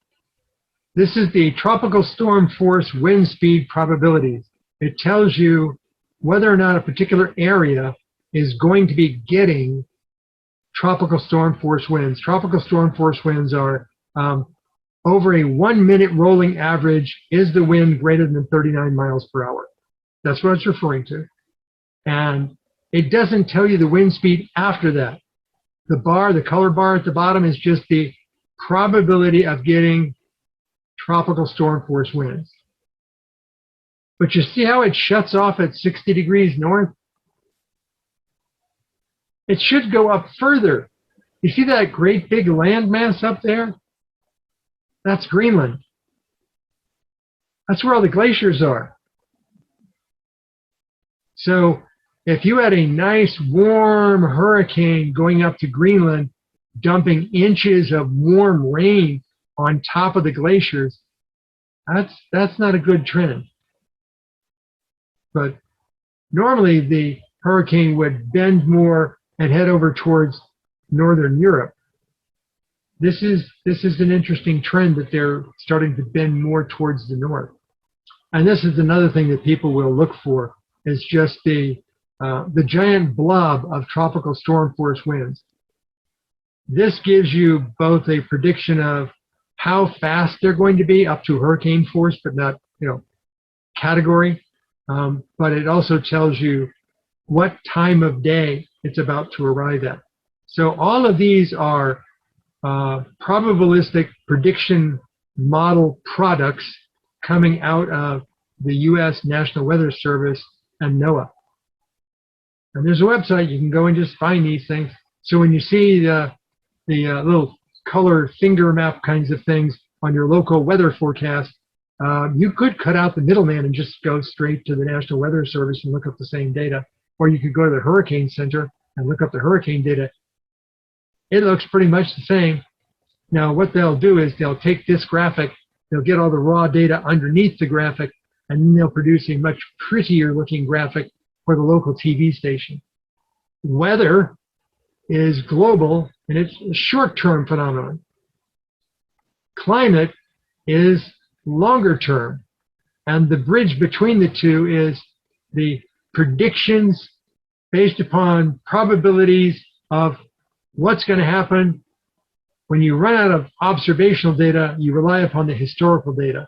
This is the tropical storm force wind speed probabilities. It tells you whether or not a particular area is going to be getting tropical storm force winds. Tropical storm force winds are over a 1 minute rolling average, is the wind greater than 39 miles per hour? That's what it's referring to. And it doesn't tell you the wind speed after that. The bar, the color bar at the bottom, is just the probability of getting tropical storm force winds. But you see how it shuts off at 60 degrees north? It should go up further. You see that great big landmass up there? That's Greenland. That's where all the glaciers are. So if you had a nice warm hurricane going up to Greenland, dumping inches of warm rain on top of the glaciers, that's not a good trend. But normally the hurricane would bend more and head over towards northern Europe. This is an interesting trend that they're starting to bend more towards the north. And this is another thing that people will look for, is just the giant blob of tropical storm force winds. This gives you both a prediction of how fast they're going to be up to hurricane force, but not, category. But it also tells you what time of day it's about to arrive at. So all of these are probabilistic prediction model products coming out of the U.S. National Weather Service and NOAA. And there's a website, you can go and just find these things. So when you see the little color finger map kinds of things on your local weather forecast, you could cut out the middleman and just go straight to the National Weather Service and look up the same data. Or you could go to the Hurricane Center and look up the hurricane data. It looks pretty much the same. Now what they'll do is they'll take this graphic, they'll get all the raw data underneath the graphic, and then they'll produce a much prettier looking graphic for the local TV station. Weather is global, and it's a short-term phenomenon. Climate is longer term, and the bridge between the two is the predictions based upon probabilities of what's going to happen. When you run out of observational data, you rely upon the historical data.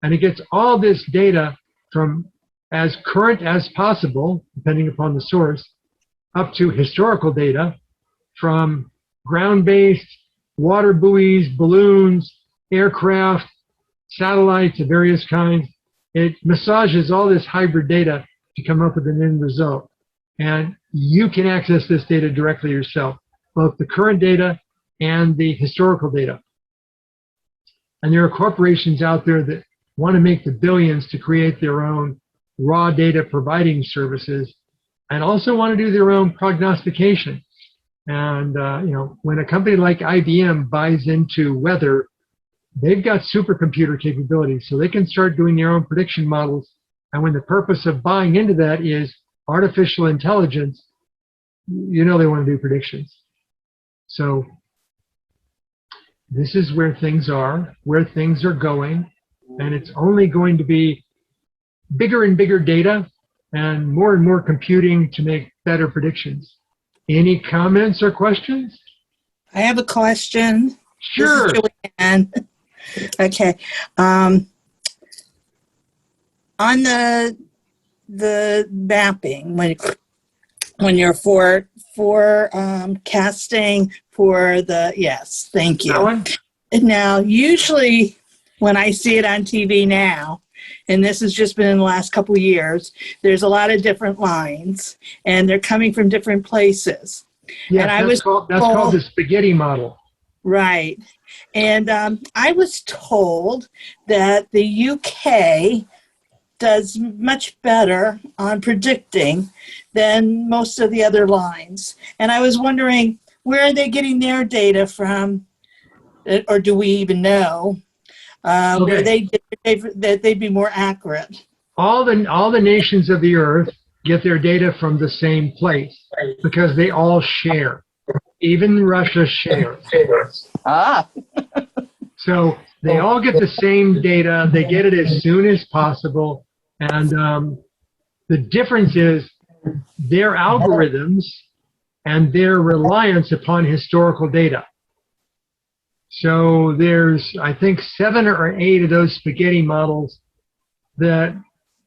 And it gets all this data from as current as possible, depending upon the source, up to historical data from ground-based, water buoys, balloons, aircraft, satellites of various kinds. It massages all this hybrid data to come up with an end result. And you can access this data directly yourself, both the current data and the historical data. And there are corporations out there that want to make the billions to create their own raw data providing services, and also want to do their own prognostication. And when a company like IBM buys into weather, they've got supercomputer capabilities, so they can start doing their own prediction models. And when the purpose of buying into that is artificial intelligence, they want to do predictions. So this is where things are, where things are going, and it's only going to be bigger and bigger data and more computing to make better predictions. Any comments or questions? I have a question. Sure. This is Julianne. Okay. On the mapping, when you're forecasting for the, yes, thank you. That one? Now, usually when I see it on TV now, and this has just been in the last couple of years, there's a lot of different lines, and they're coming from different places. Yeah, and that's called the spaghetti model. Right. And I was told that the UK does much better on predicting than most of the other lines. And I was wondering, where are they getting their data from? Or do we even know? Where that they'd be more accurate? All the nations of the earth get their data from the same place because they all share. Even Russia shares. Ah. So they all get the same data. They get it as soon as possible. And the difference is their algorithms and their reliance upon historical data. So there's, I think, 7 or 8 of those spaghetti models that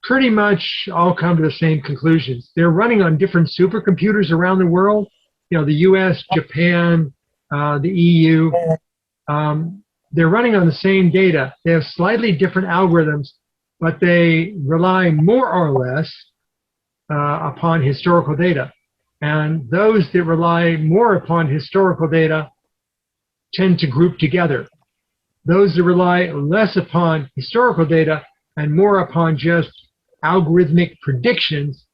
pretty much all come to the same conclusions. They're running on different supercomputers around the world. The US, Japan, the EU. They're running on the same data. They have slightly different algorithms, but they rely more or less upon historical data. And those that rely more upon historical data tend to group together. Those that rely less upon historical data and more upon just algorithmic predictions,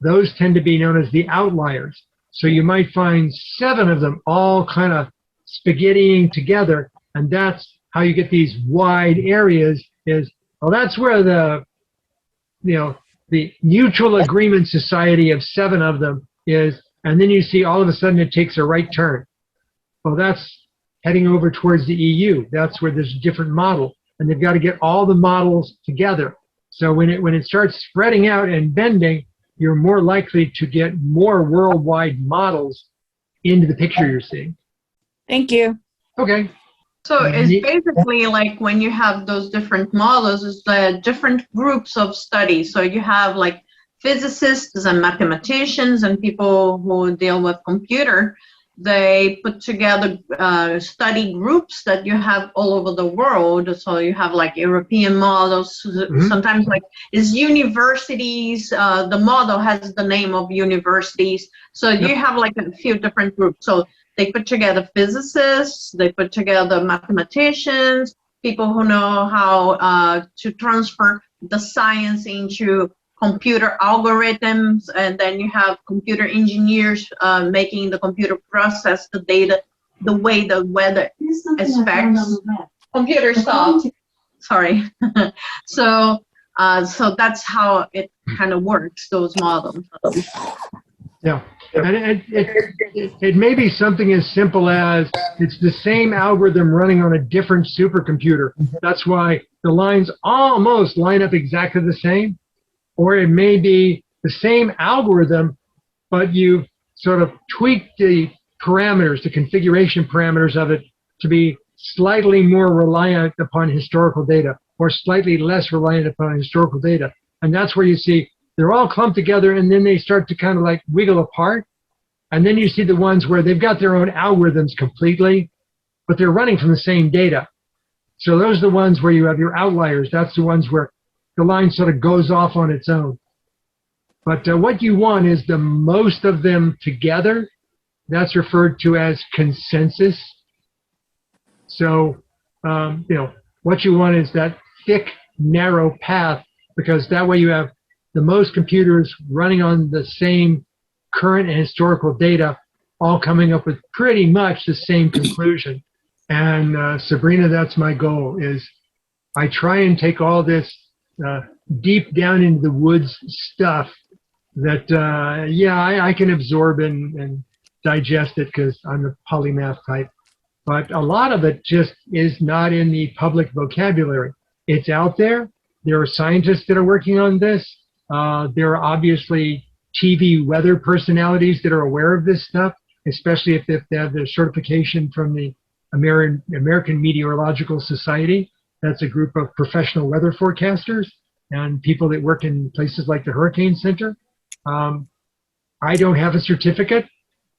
those tend to be known as the outliers. So you might find 7 of them all kind of spaghettiing together, and that's how you get these wide areas is, well, that's where the mutual agreement society of 7 of them is, and then you see all of a sudden it takes a right turn. Well, that's heading over towards the EU. That's where there's a different model, and they've got to get all the models together. So when it starts spreading out and bending, you're more likely to get more worldwide models into the picture you're seeing. Thank you. Okay. So it's basically like when you have those different models, it's the different groups of studies. So you have like physicists and mathematicians and people who deal with computer. They put together study groups that you have all over the world. So you have like European models, sometimes like is universities, the model has the name of universities. So you have like a few different groups. So they put together physicists, they put together mathematicians, people who know how to transfer the science into computer algorithms, and then you have computer engineers making the computer process the data the way the weather affects computer stuff. Sorry. So that's how it kind of works, those models. Yeah. And it may be something as simple as it's the same algorithm running on a different supercomputer. That's why the lines almost line up exactly the same. Or it may be the same algorithm, but you've sort of tweaked the parameters, the configuration parameters of it to be slightly more reliant upon historical data or slightly less reliant upon historical data. And that's where you see they're all clumped together, and then they start to kind of like wiggle apart. And then you see the ones where they've got their own algorithms completely, but they're running from the same data. So those are the ones where you have your outliers. That's the ones where the line sort of goes off on its own. But what you want is the most of them together. That's referred to as consensus. So, what you want is that thick, narrow path, because that way you have the most computers running on the same current and historical data, all coming up with pretty much the same conclusion. And Sabrina, that's my goal, is I try and take all this deep down into the woods stuff that, I can absorb and digest it because I'm a polymath type. But a lot of it just is not in the public vocabulary. It's out there. There are scientists that are working on this. There are obviously TV weather personalities that are aware of this stuff, especially if they have their certification from the American Meteorological Society. That's a group of professional weather forecasters and people that work in places like the Hurricane Center. I don't have a certificate,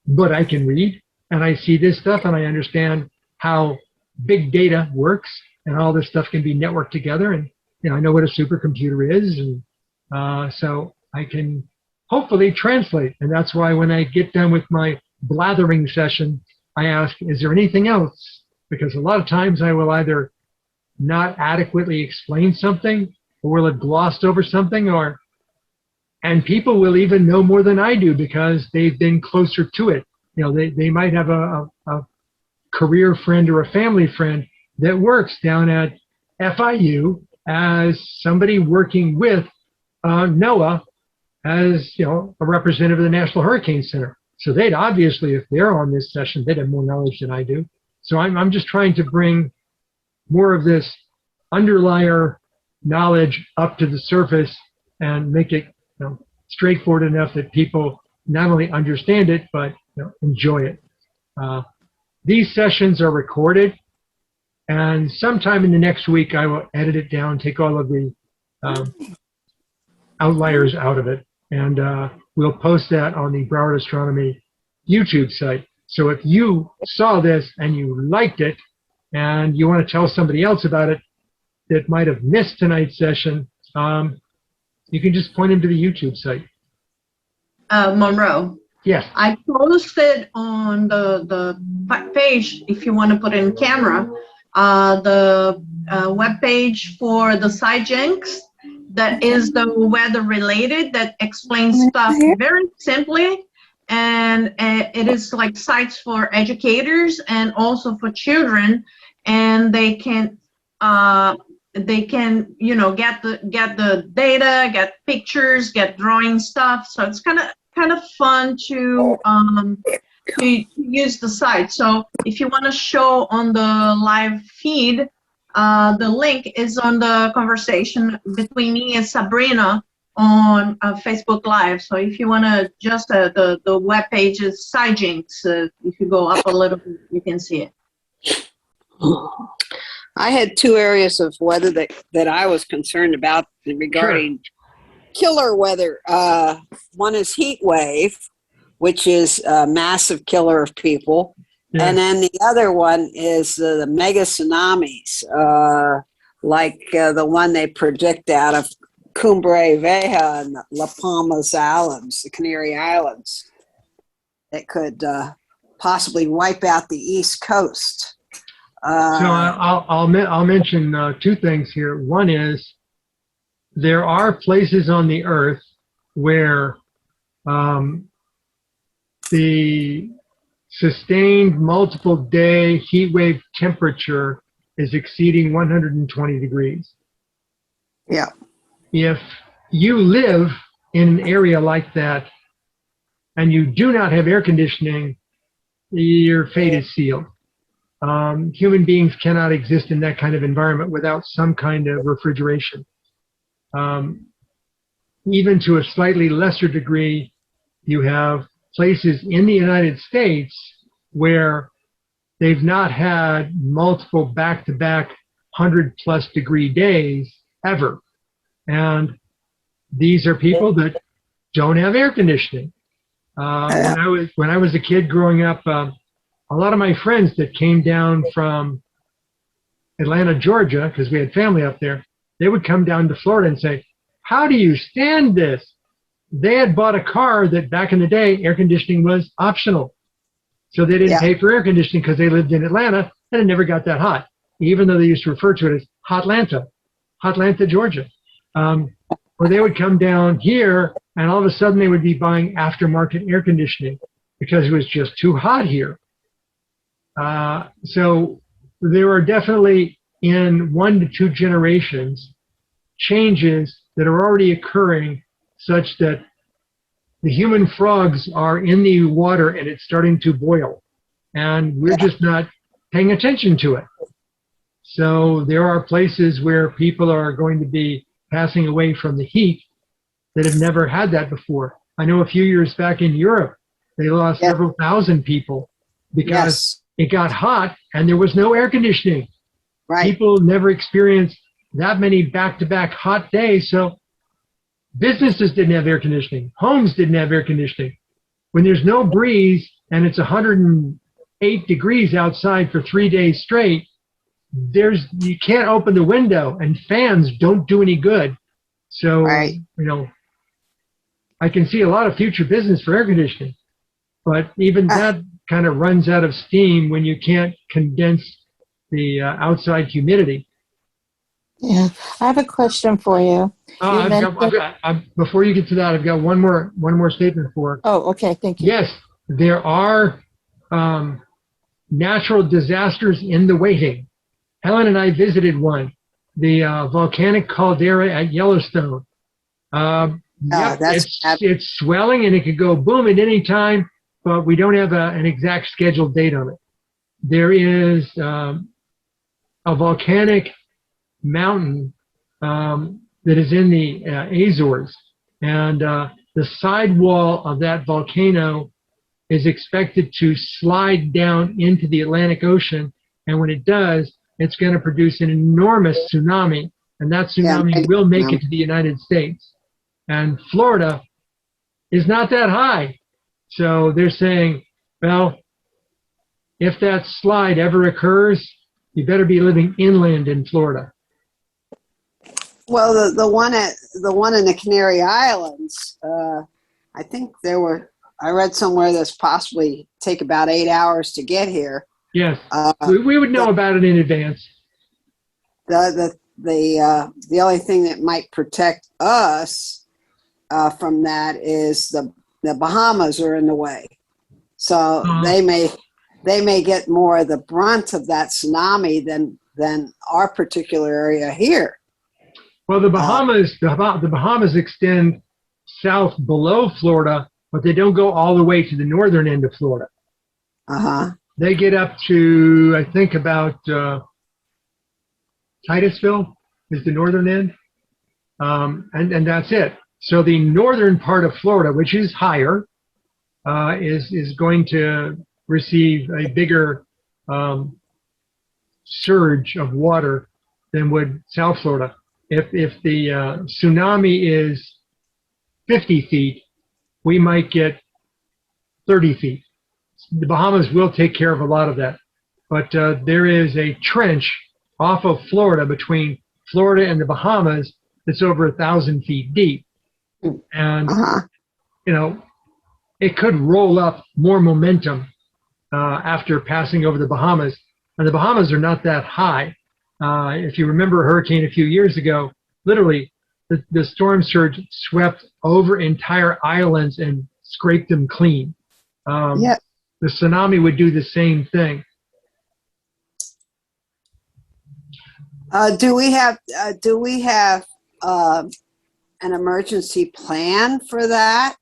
but I can read and I see this stuff and I understand how big data works and all this stuff can be networked together. And I know what a supercomputer is, and so I can hopefully translate. And that's why when I get done with my blathering session, I ask, is there anything else? Because a lot of times I will either not adequately explain something, or will have glossed over something, and people will even know more than I do because they've been closer to it. They might have a career friend or a family friend that works down at FIU as somebody working with NOAA as a representative of the National Hurricane Center. So they'd obviously, if they're on this session, they'd have more knowledge than I do. So I'm just trying to bring more of this underlier knowledge up to the surface and make it straightforward enough that people not only understand it but enjoy it. These sessions are recorded, and sometime in the next week I will edit it down, take all of the outliers out of it, and we'll post that on the Broward Astronomy YouTube site. So if you saw this and you liked it and you want to tell somebody else about it that might have missed tonight's session, you can just point them to the YouTube site. Monroe, Yes. I posted on the page, if you want to put in camera, the web page for the SciGenx that is the weather related, that explains stuff very simply. And it is like sites for educators and also for children, and they can you know, get the data, get pictures, get drawing stuff. So it's kind of fun to use the site. So if you want to show on the live feed, the link is on the conversation between me and Sabrina on Facebook Live. So if you want to just the web page is SciGenx. If you go up a little bit, you can see it. I had two areas of weather that I was concerned about regarding killer weather. One is heat wave, which is a massive killer of people. Yeah. And then the other one is the mega tsunamis, like the one they predict out of Cumbre Vieja and La Palmas Islands, the Canary Islands, that could possibly wipe out the East Coast. So I'll mention two things here. One is there are places on the Earth where the sustained multiple day heat wave temperature is exceeding 120 degrees. Yeah. If you live in an area like that and you do not have air conditioning, your fate is sealed. Human beings cannot exist in that kind of environment without some kind of refrigeration. Even to a slightly lesser degree, you have places in the United States where they've not had multiple back-to-back 100-plus degree days ever. And these are people that don't have air conditioning. When I was a kid growing up, a lot of my friends that came down from Atlanta, Georgia, because we had family up there, they would come down to Florida and say, "How do you stand this?" They had bought a car that back in the day, air conditioning was optional. So they didn't pay for air conditioning because they lived in Atlanta and it never got that hot, even though they used to refer to it as Hotlanta, Georgia. Or they would come down here and all of a sudden they would be buying aftermarket air conditioning because it was just too hot here. So there are definitely in 1 to 2 generations changes that are already occurring such that the human frogs are in the water and it's starting to boil and we're just not paying attention to it. So there are places where people are going to be passing away from the heat that have never had that before. I know a few years back in Europe, they lost several thousand people because it got hot and there was no air conditioning. Right. People never experienced that many back-to-back hot days. So businesses didn't have air conditioning. Homes didn't have air conditioning. When there's no breeze and it's 108 degrees outside for 3 days straight, you can't open the window and fans don't do any good. So, I can see a lot of future business for air conditioning, but even that kind of runs out of steam when you can't condense the outside humidity. Yeah, I have a question for you. Before you get to that, I've got one more statement for. Oh, okay, thank you. Yes, there are natural disasters in the waiting. Helen and I visited one, the volcanic caldera at Yellowstone. It's swelling and it could go boom at any time, but we don't have an exact scheduled date on it. There is a volcanic mountain that is in the Azores, and the sidewall of that volcano is expected to slide down into the Atlantic Ocean, and when it does, it's going to produce an enormous tsunami, and that tsunami will make it to the United States. And Florida is not that high. So they're saying, well, if that slide ever occurs, you better be living inland in Florida. Well, the one in the Canary Islands, I think there were I read somewhere that's possibly take about 8 hours to get here. Yes, Uh, we would know about it in advance. the only thing that might protect us from that is the Bahamas are in the way, so they may get more of the brunt of that tsunami than our particular area here. Well, the Bahamas extend south below Florida, but they don't go all the way to the northern end of Florida. They get up to, I think, about Titusville is the northern end, and that's it. So the northern part of Florida, which is higher, is going to receive a bigger surge of water than would South Florida. If the tsunami is 50 feet, we might get 30 feet. The Bahamas will take care of a lot of that. But there is a trench off of Florida between Florida and the Bahamas that's over 1,000 feet deep. And, you know, it could roll up more momentum after passing over the Bahamas. And the Bahamas are not that high. If you remember a hurricane a few years ago, literally the storm surge swept over entire islands and scraped them clean. Yeah. The tsunami would do the same thing. Do we have an emergency plan for that?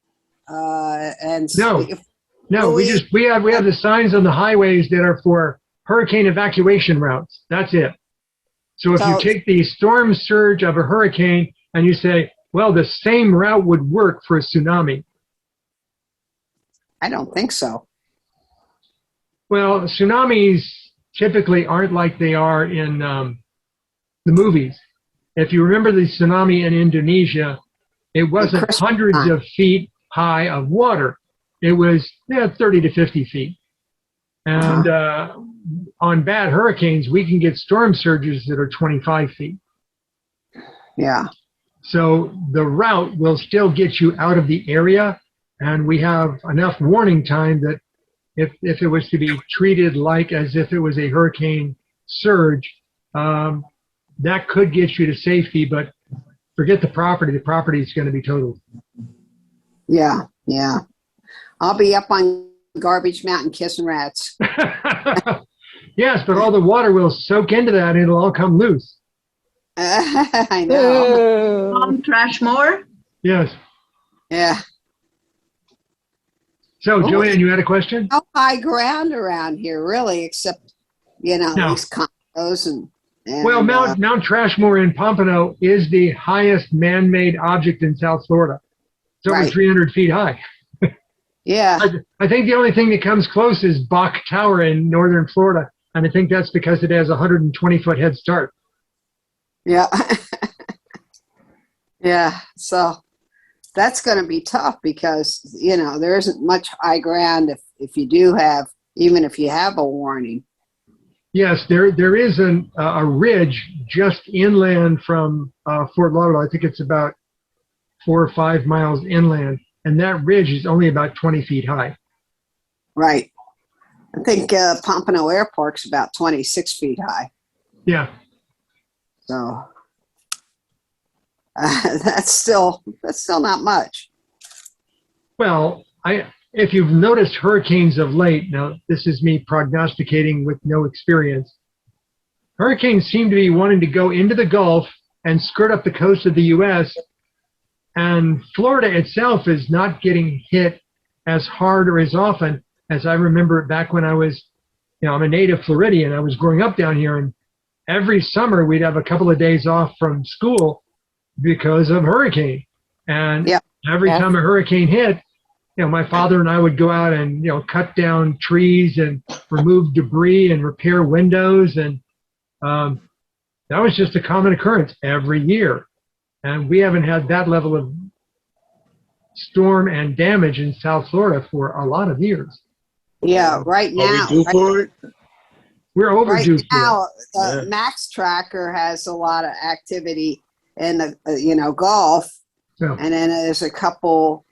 No, we have the signs on the highways that are for hurricane evacuation routes. That's it. So if you take the storm surge of a hurricane and you say, well, the same route would work for a tsunami. I don't think so. Well, tsunamis typically aren't like they are in the movies. If you remember the tsunami in Indonesia, it wasn't hundreds of feet high of water. It was 30 to 50 feet. And on bad hurricanes, we can get storm surges that are 25 feet. Yeah. So the route will still get you out of the area, and we have enough warning time that if it was to be treated like as if it was a hurricane surge, that could get you to safety, but forget the property. The property is going to be totaled. Yeah, yeah. I'll be up on Garbage Mountain kissing rats. Yes, but all the water will soak into that and it'll all come loose. I know. Trash more? Yes. Yeah. So, Joanne, you had a question? No high ground around here, really, except, No. these condos and well, Mount Trashmore in Pompano is the highest man-made object in South Florida. It's over 300 feet high. Yeah. I think the only thing that comes close is Bach Tower in northern Florida, and I think that's because it has a 120-foot head start. Yeah. Yeah. So that's going to be tough because, there isn't much high ground if you do have, even if you have a warning. Yes, there is a ridge just inland from Fort Lauderdale. I think it's about 4 or 5 miles inland, and that ridge is only about 20 feet high. Right. I think Pompano Airport's about 26 feet high. Yeah. So that's still not much. Well, if you've noticed hurricanes of late, now this is me prognosticating with no experience, hurricanes seem to be wanting to go into the Gulf and skirt up the coast of the U.S., and Florida itself is not getting hit as hard or as often as I remember back when I was, I'm a native Floridian. I was growing up down here, and every summer we'd have a couple of days off from school because of hurricane. And every time a hurricane hit, my father and I would go out and, cut down trees and remove debris and repair windows. And that was just a common occurrence every year. And we haven't had that level of storm and damage in South Florida for a lot of years. Yeah, right now. Are we due for it? We're overdue right now, for the Max Tracker has a lot of activity in the, Gulf. Yeah. And then there's a couple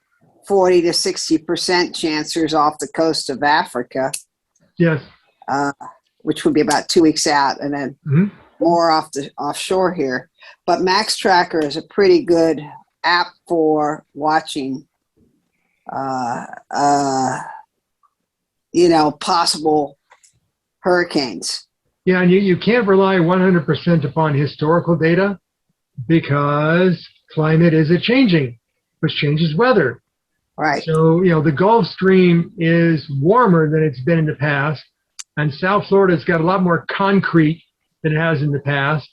40 to 60% chancers off the coast of Africa, Yes. which would be about 2 weeks out, and then Mhm. more offshore here. But Max Tracker is a pretty good app for watching, possible hurricanes. Yeah, and you can't rely 100% upon historical data because climate is a changing, which changes weather. Right. So, the Gulf Stream is warmer than it's been in the past, and South Florida's got a lot more concrete than it has in the past.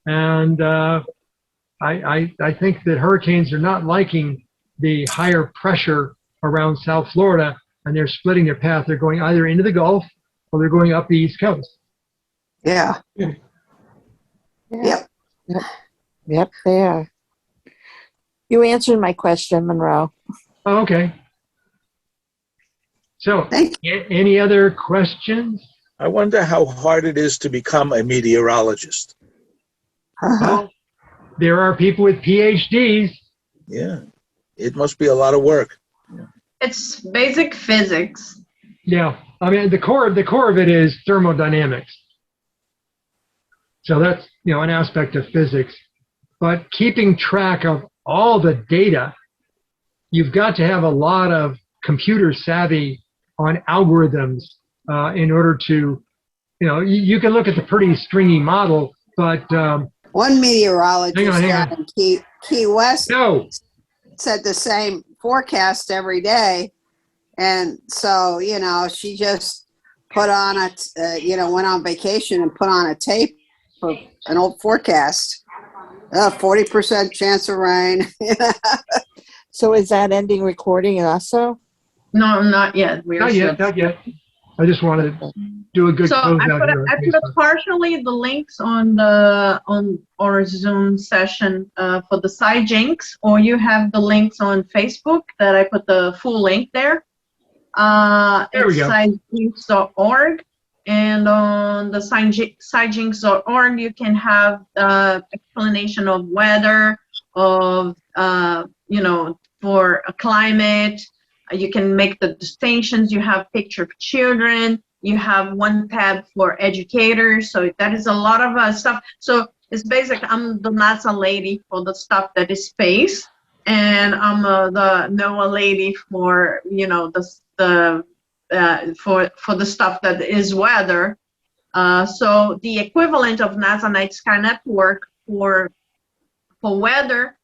And I think that hurricanes are not liking the higher pressure around South Florida, and they're splitting their path. They're going either into the Gulf or they're going up the East Coast. Yeah. Yeah. Yep. Yep, they are. You answered my question, Monroe. Oh, okay. So, Thank any other questions? I wonder how hard it is to become a meteorologist. Well, there are people with PhDs. Yeah, it must be a lot of work. It's basic physics. Yeah, I mean the core of it is thermodynamics. So that's an aspect of physics, but keeping track of all the data, you've got to have a lot of computer savvy on algorithms in order to, you can look at the pretty stringy model, but one meteorologist hang on. down in Key West No. said the same forecast every day. And so, she just put on went on vacation and put on a tape of an old forecast. 40% chance of rain. So is that ending recording also? No, not yet. We're Not yet, still- not yet. I just wanted to do a good So close I out put, here. I put partially the links on our Zoom session for the SciJinx, or you have the links on Facebook that I put the full link there. There we it's go. SciJinx.org, and on the SciJinx.org you can have explanation of weather, of for a climate. You can make the distinctions. You have picture of children. You have one tab for educators. So that is a lot of stuff. So it's basically, I'm the NASA lady for the stuff that is space, and I'm the NOAA lady for for the stuff that is weather. So the equivalent of NASA Night Sky Network for weather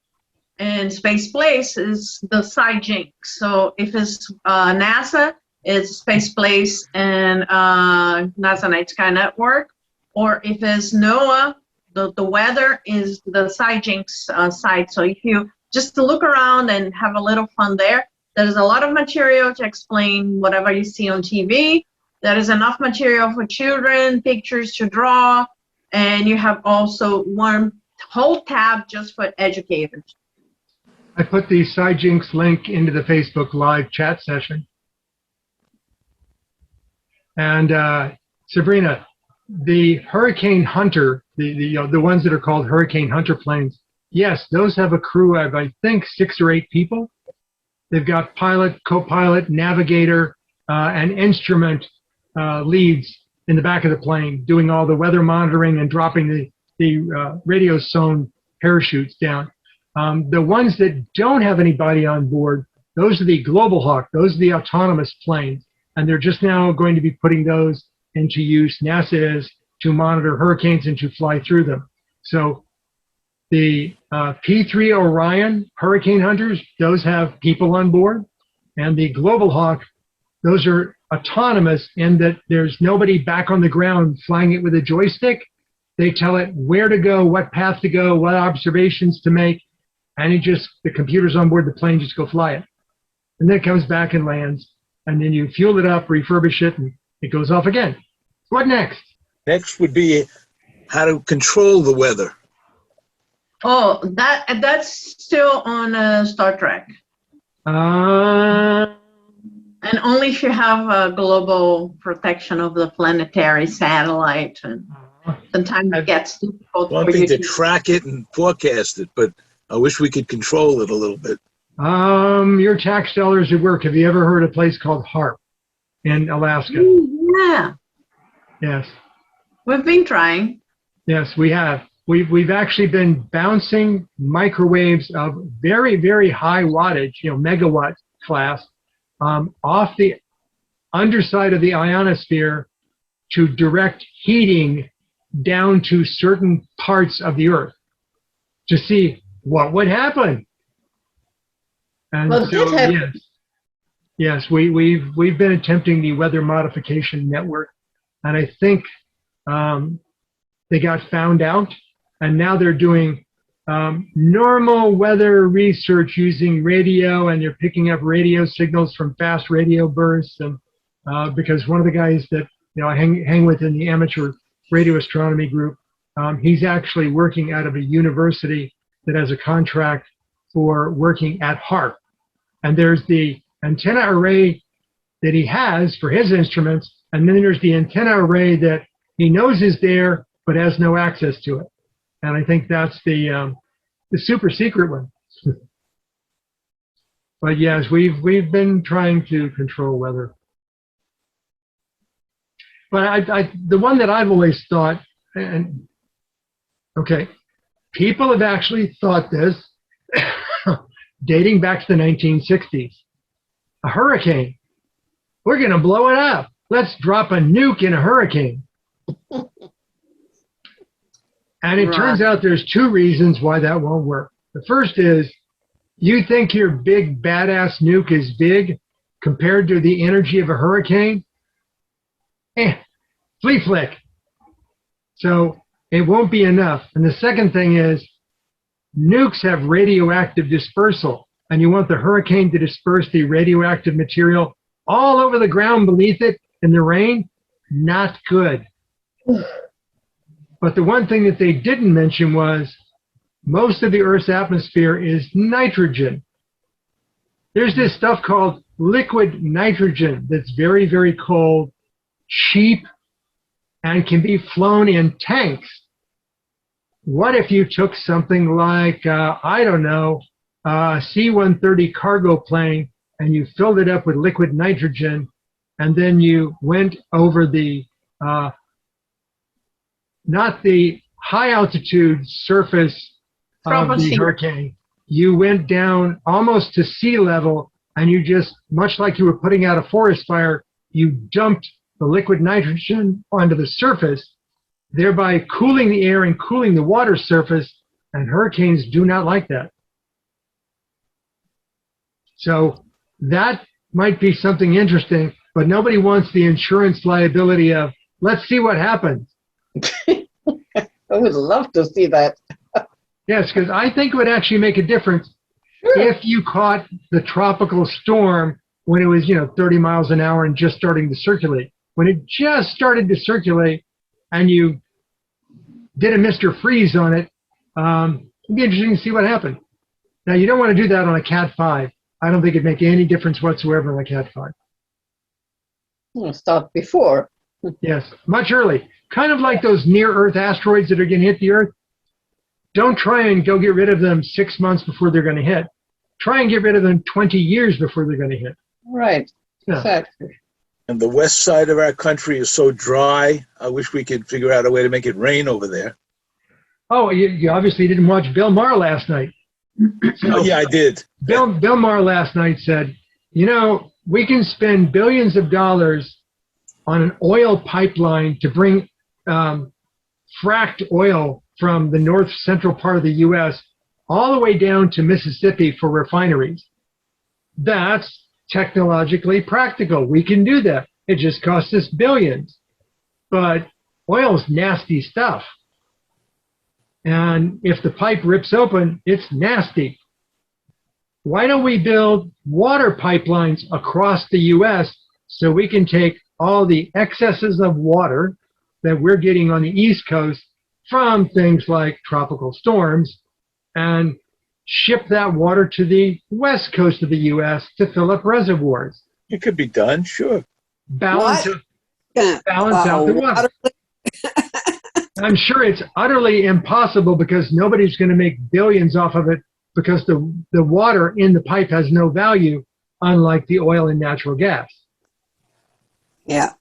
and space place is the SciJinx. So if it's NASA, it's Space Place and NASA Night Sky Network. Or if it's NOAA, the weather is the SciJinx site. So if you just look around and have a little fun there, there's a lot of material to explain whatever you see on TV. There is enough material for children, pictures to draw, and you have also one whole tab just for educators. I put the SciJinx link into the Facebook Live chat session. And Sabrina, the Hurricane Hunter, the ones that are called Hurricane Hunter planes, yes, those have a crew of, I think, 6 or 8 people. They've got pilot, co-pilot, navigator, and instrument leads in the back of the plane, doing all the weather monitoring and dropping the radio zone parachutes down. The ones that don't have anybody on board, those are the Global Hawk. Those are the autonomous planes. And they're just now going to be putting those into use. NASA is to monitor hurricanes and to fly through them. So the P3 Orion Hurricane Hunters, those have people on board. And the Global Hawk, those are autonomous in that there's nobody back on the ground flying it with a joystick. They tell it where to go, what path to go, what observations to make. And the computers on board the plane just go fly it. And then it comes back and lands. And then you fuel it up, refurbish it, and it goes off again. What next? Next would be how to control the weather. Oh, that's still on Star Trek. Uh, And only if you have a global protection of the planetary satellite. And sometimes it gets difficult One for thing you to track it and forecast it, but I wish we could control it a little bit. Your tax dollars at work. Have you ever heard of a place called HARP in Alaska? Yeah, Yes. we've been trying. Yes, we have. We've actually been bouncing microwaves of very, very high wattage, megawatt class, off the underside of the ionosphere to direct heating down to certain parts of the Earth to see what would happen. And Well, so, did happen. yes, we've been attempting the weather modification network, and I think they got found out, and now they're doing normal weather research using radio, and they're picking up radio signals from fast radio bursts. And because one of the guys that I hang with in the amateur radio astronomy group, he's actually working out of a university that has a contract for working at HARP. And there's the antenna array that he has for his instruments, and then there's the antenna array that he knows is there but has no access to it. And I think that's the super secret one. But yes, we've been trying to control weather. But the one that I've always thought, and okay, people have actually thought this dating back to the 1960s. A hurricane. We're going to blow it up. Let's drop a nuke in a hurricane. And it turns out there's two reasons why that won't work. The first is you think your big badass nuke is big compared to the energy of a hurricane? Flea flick. So it won't be enough. And the second thing is nukes have radioactive dispersal, and you want the hurricane to disperse the radioactive material all over the ground beneath it in the rain? Not good. But the one thing that they didn't mention was most of the Earth's atmosphere is nitrogen. There's this stuff called liquid nitrogen that's very, very cold, cheap, and can be flown in tanks. What if you took something like, I don't know, a C-130 cargo plane, and you filled it up with liquid nitrogen, and then you went over the, not the high altitude surface of the hurricane, you went down almost to sea level, and you just, much like you were putting out a forest fire, you dumped the liquid nitrogen onto the surface, thereby cooling the air and cooling the water surface, and hurricanes do not like that. So that might be something interesting, but nobody wants the insurance liability of, let's see what happens. I would love to see that. Yes, because I think it would actually make a difference if you caught the tropical storm when it was, 30 miles an hour and just starting to circulate. When it just started to circulate and you did a Mr. Freeze on it, it'd be interesting to see what happened. Now, you don't want to do that on a Cat 5. I don't think it'd make any difference whatsoever on a Cat 5. Start before. Yes, much early. Kind of like those near-Earth asteroids that are going to hit the Earth. Don't try and go get rid of them 6 months before they're going to hit. Try and get rid of them 20 years before they're going to hit. Right. Yeah. Exactly. And the west side of our country is so dry. I wish we could figure out a way to make it rain over there. Oh, you obviously didn't watch Bill Maher last night. Oh, yeah, I did. Bill Maher last night said, we can spend billions of dollars on an oil pipeline to bring fracked oil from the north central part of the U.S. all the way down to Mississippi for refineries. That's technologically practical. We can do that. It just costs us billions. But oil's nasty stuff. And if the pipe rips open, it's nasty. Why don't we build water pipelines across the U.S. so we can take all the excesses of water that we're getting on the East Coast from things like tropical storms and ship that water to the West Coast of the U.S. to fill up reservoirs. It could be done, sure. Balance out the water. I'm sure it's utterly impossible because nobody's going to make billions off of it, because the water in the pipe has no value, unlike the oil and natural gas. Yeah.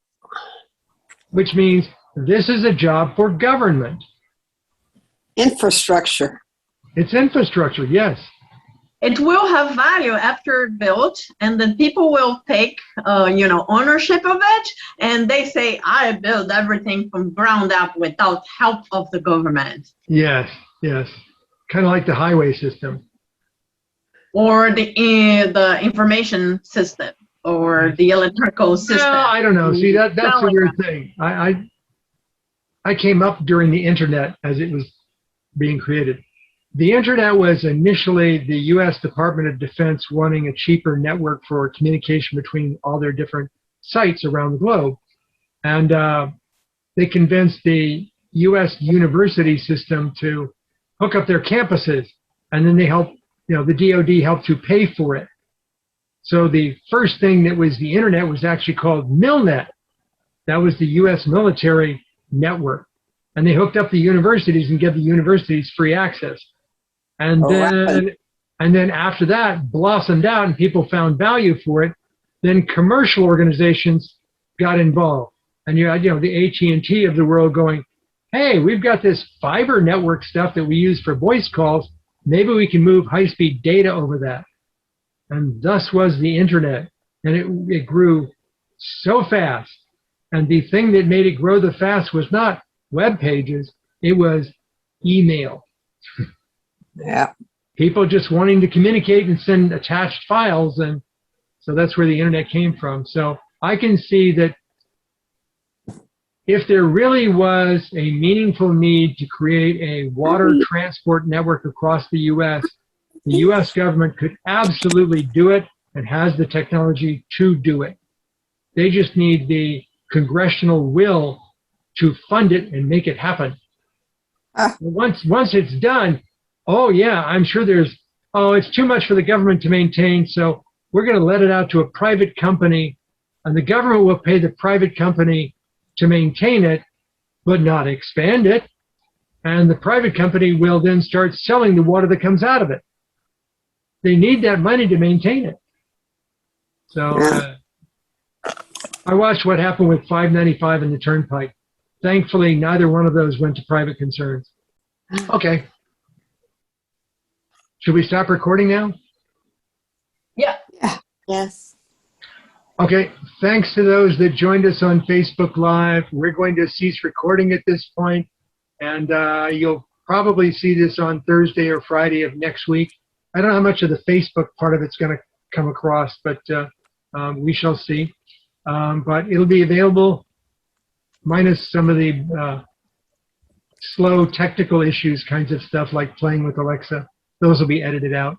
Which means this is a job for government. Infrastructure. It's infrastructure, yes. It will have value after built, and then people will take, ownership of it, and they say, I build everything from ground up without help of the government. Yes, yes. Kind of like the highway system. Or the information system, or the electrical system. No, I don't know. See, that's a weird thing. I came up during the internet as it was being created. The internet was initially the U.S. Department of Defense wanting a cheaper network for communication between all their different sites around the globe. And they convinced the U.S. university system to hook up their campuses. And then they helped, the DoD helped to pay for it. So the first thing that was the internet was actually called MilNet. That was the U.S. military network. And they hooked up the universities and gave the universities free access. And then after that blossomed out and people found value for it, then commercial organizations got involved. And you had, the AT&T of the world going, hey, we've got this fiber network stuff that we use for voice calls. Maybe we can move high-speed data over that. And thus was the internet. And it grew so fast. And the thing that made it grow the fast was not web pages, it was email. Yeah. People just wanting to communicate and send attached files, and so that's where the internet came from. So I can see that if there really was a meaningful need to create a water transport network across the U.S., the U.S. government could absolutely do it and has the technology to do it. They just need the congressional will to fund it and make it happen. Once it's done, oh yeah, I'm sure it's too much for the government to maintain, so we're going to let it out to a private company, and the government will pay the private company to maintain it, but not expand it. And the private company will then start selling the water that comes out of it. They need that money to maintain it. So I watched what happened with 595 and the Turnpike. Thankfully, neither one of those went to private concerns. Okay. Should we stop recording now? Yeah. Yes. Okay, thanks to those that joined us on Facebook Live. We're going to cease recording at this point, and you'll probably see this on Thursday or Friday of next week. I don't know how much of the Facebook part of it's going to come across, but we shall see. But it'll be available, minus some of the slow technical issues kinds of stuff like playing with Alexa. Those will be edited out.